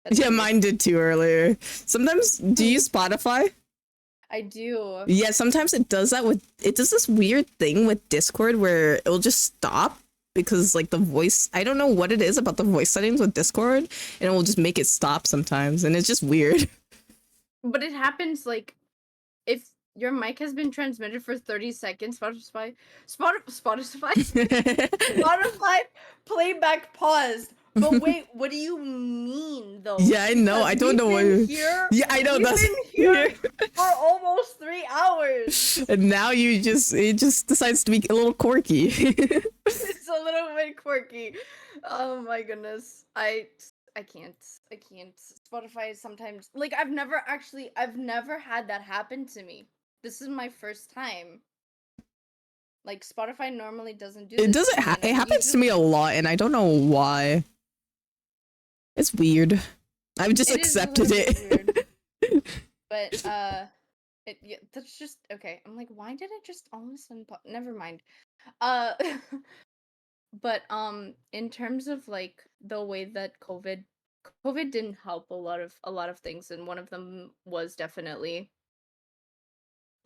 That's Yeah, weird. mine did too earlier. Sometimes, do you use Spotify? I do. Yeah, sometimes it does that it does this weird thing with Discord where it'll just stop because like the voice, I don't know what it is about the voice settings with Discord, and it will just make it stop sometimes, and it's just weird. But it happens like if your mic has been transmitted for 30 seconds, Spotify playback paused. But wait, what do you mean though? Yeah, I know. Because I don't know what. Yeah, I know we've that's been here for almost 3 hours. and now it just decides to be a little quirky. It's a little bit quirky. Oh my goodness. I can't. I can't. Spotify is sometimes like I've never had that happen to me. This is my first time. Like Spotify normally doesn't do It this to doesn't. me, and It I'm happens to me usually a lot, and I don't know why. It's weird. I've just it is a accepted little bit weird. it. But yeah, that's just okay. I'm like, why did it just all of a sudden never mind. Uh but in terms of like the way that COVID didn't help a lot of things, and one of them was definitely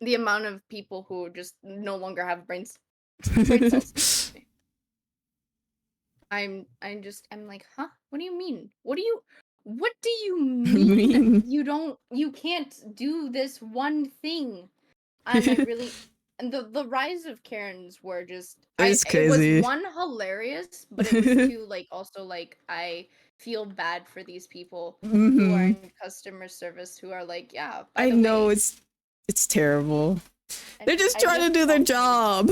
the amount of people who just no longer have brains. Brain cells. Excuse me. I'm like, huh? What do you mean? What do you mean mean, you can't do this one thing? And I really and the rise of Karens were just it's it was crazy. one hilarious, but it was two like also like I feel bad for these people who are Hmm. in customer service who are like, yeah, by I the know way, it's terrible. They're just trying get to do their called names. job.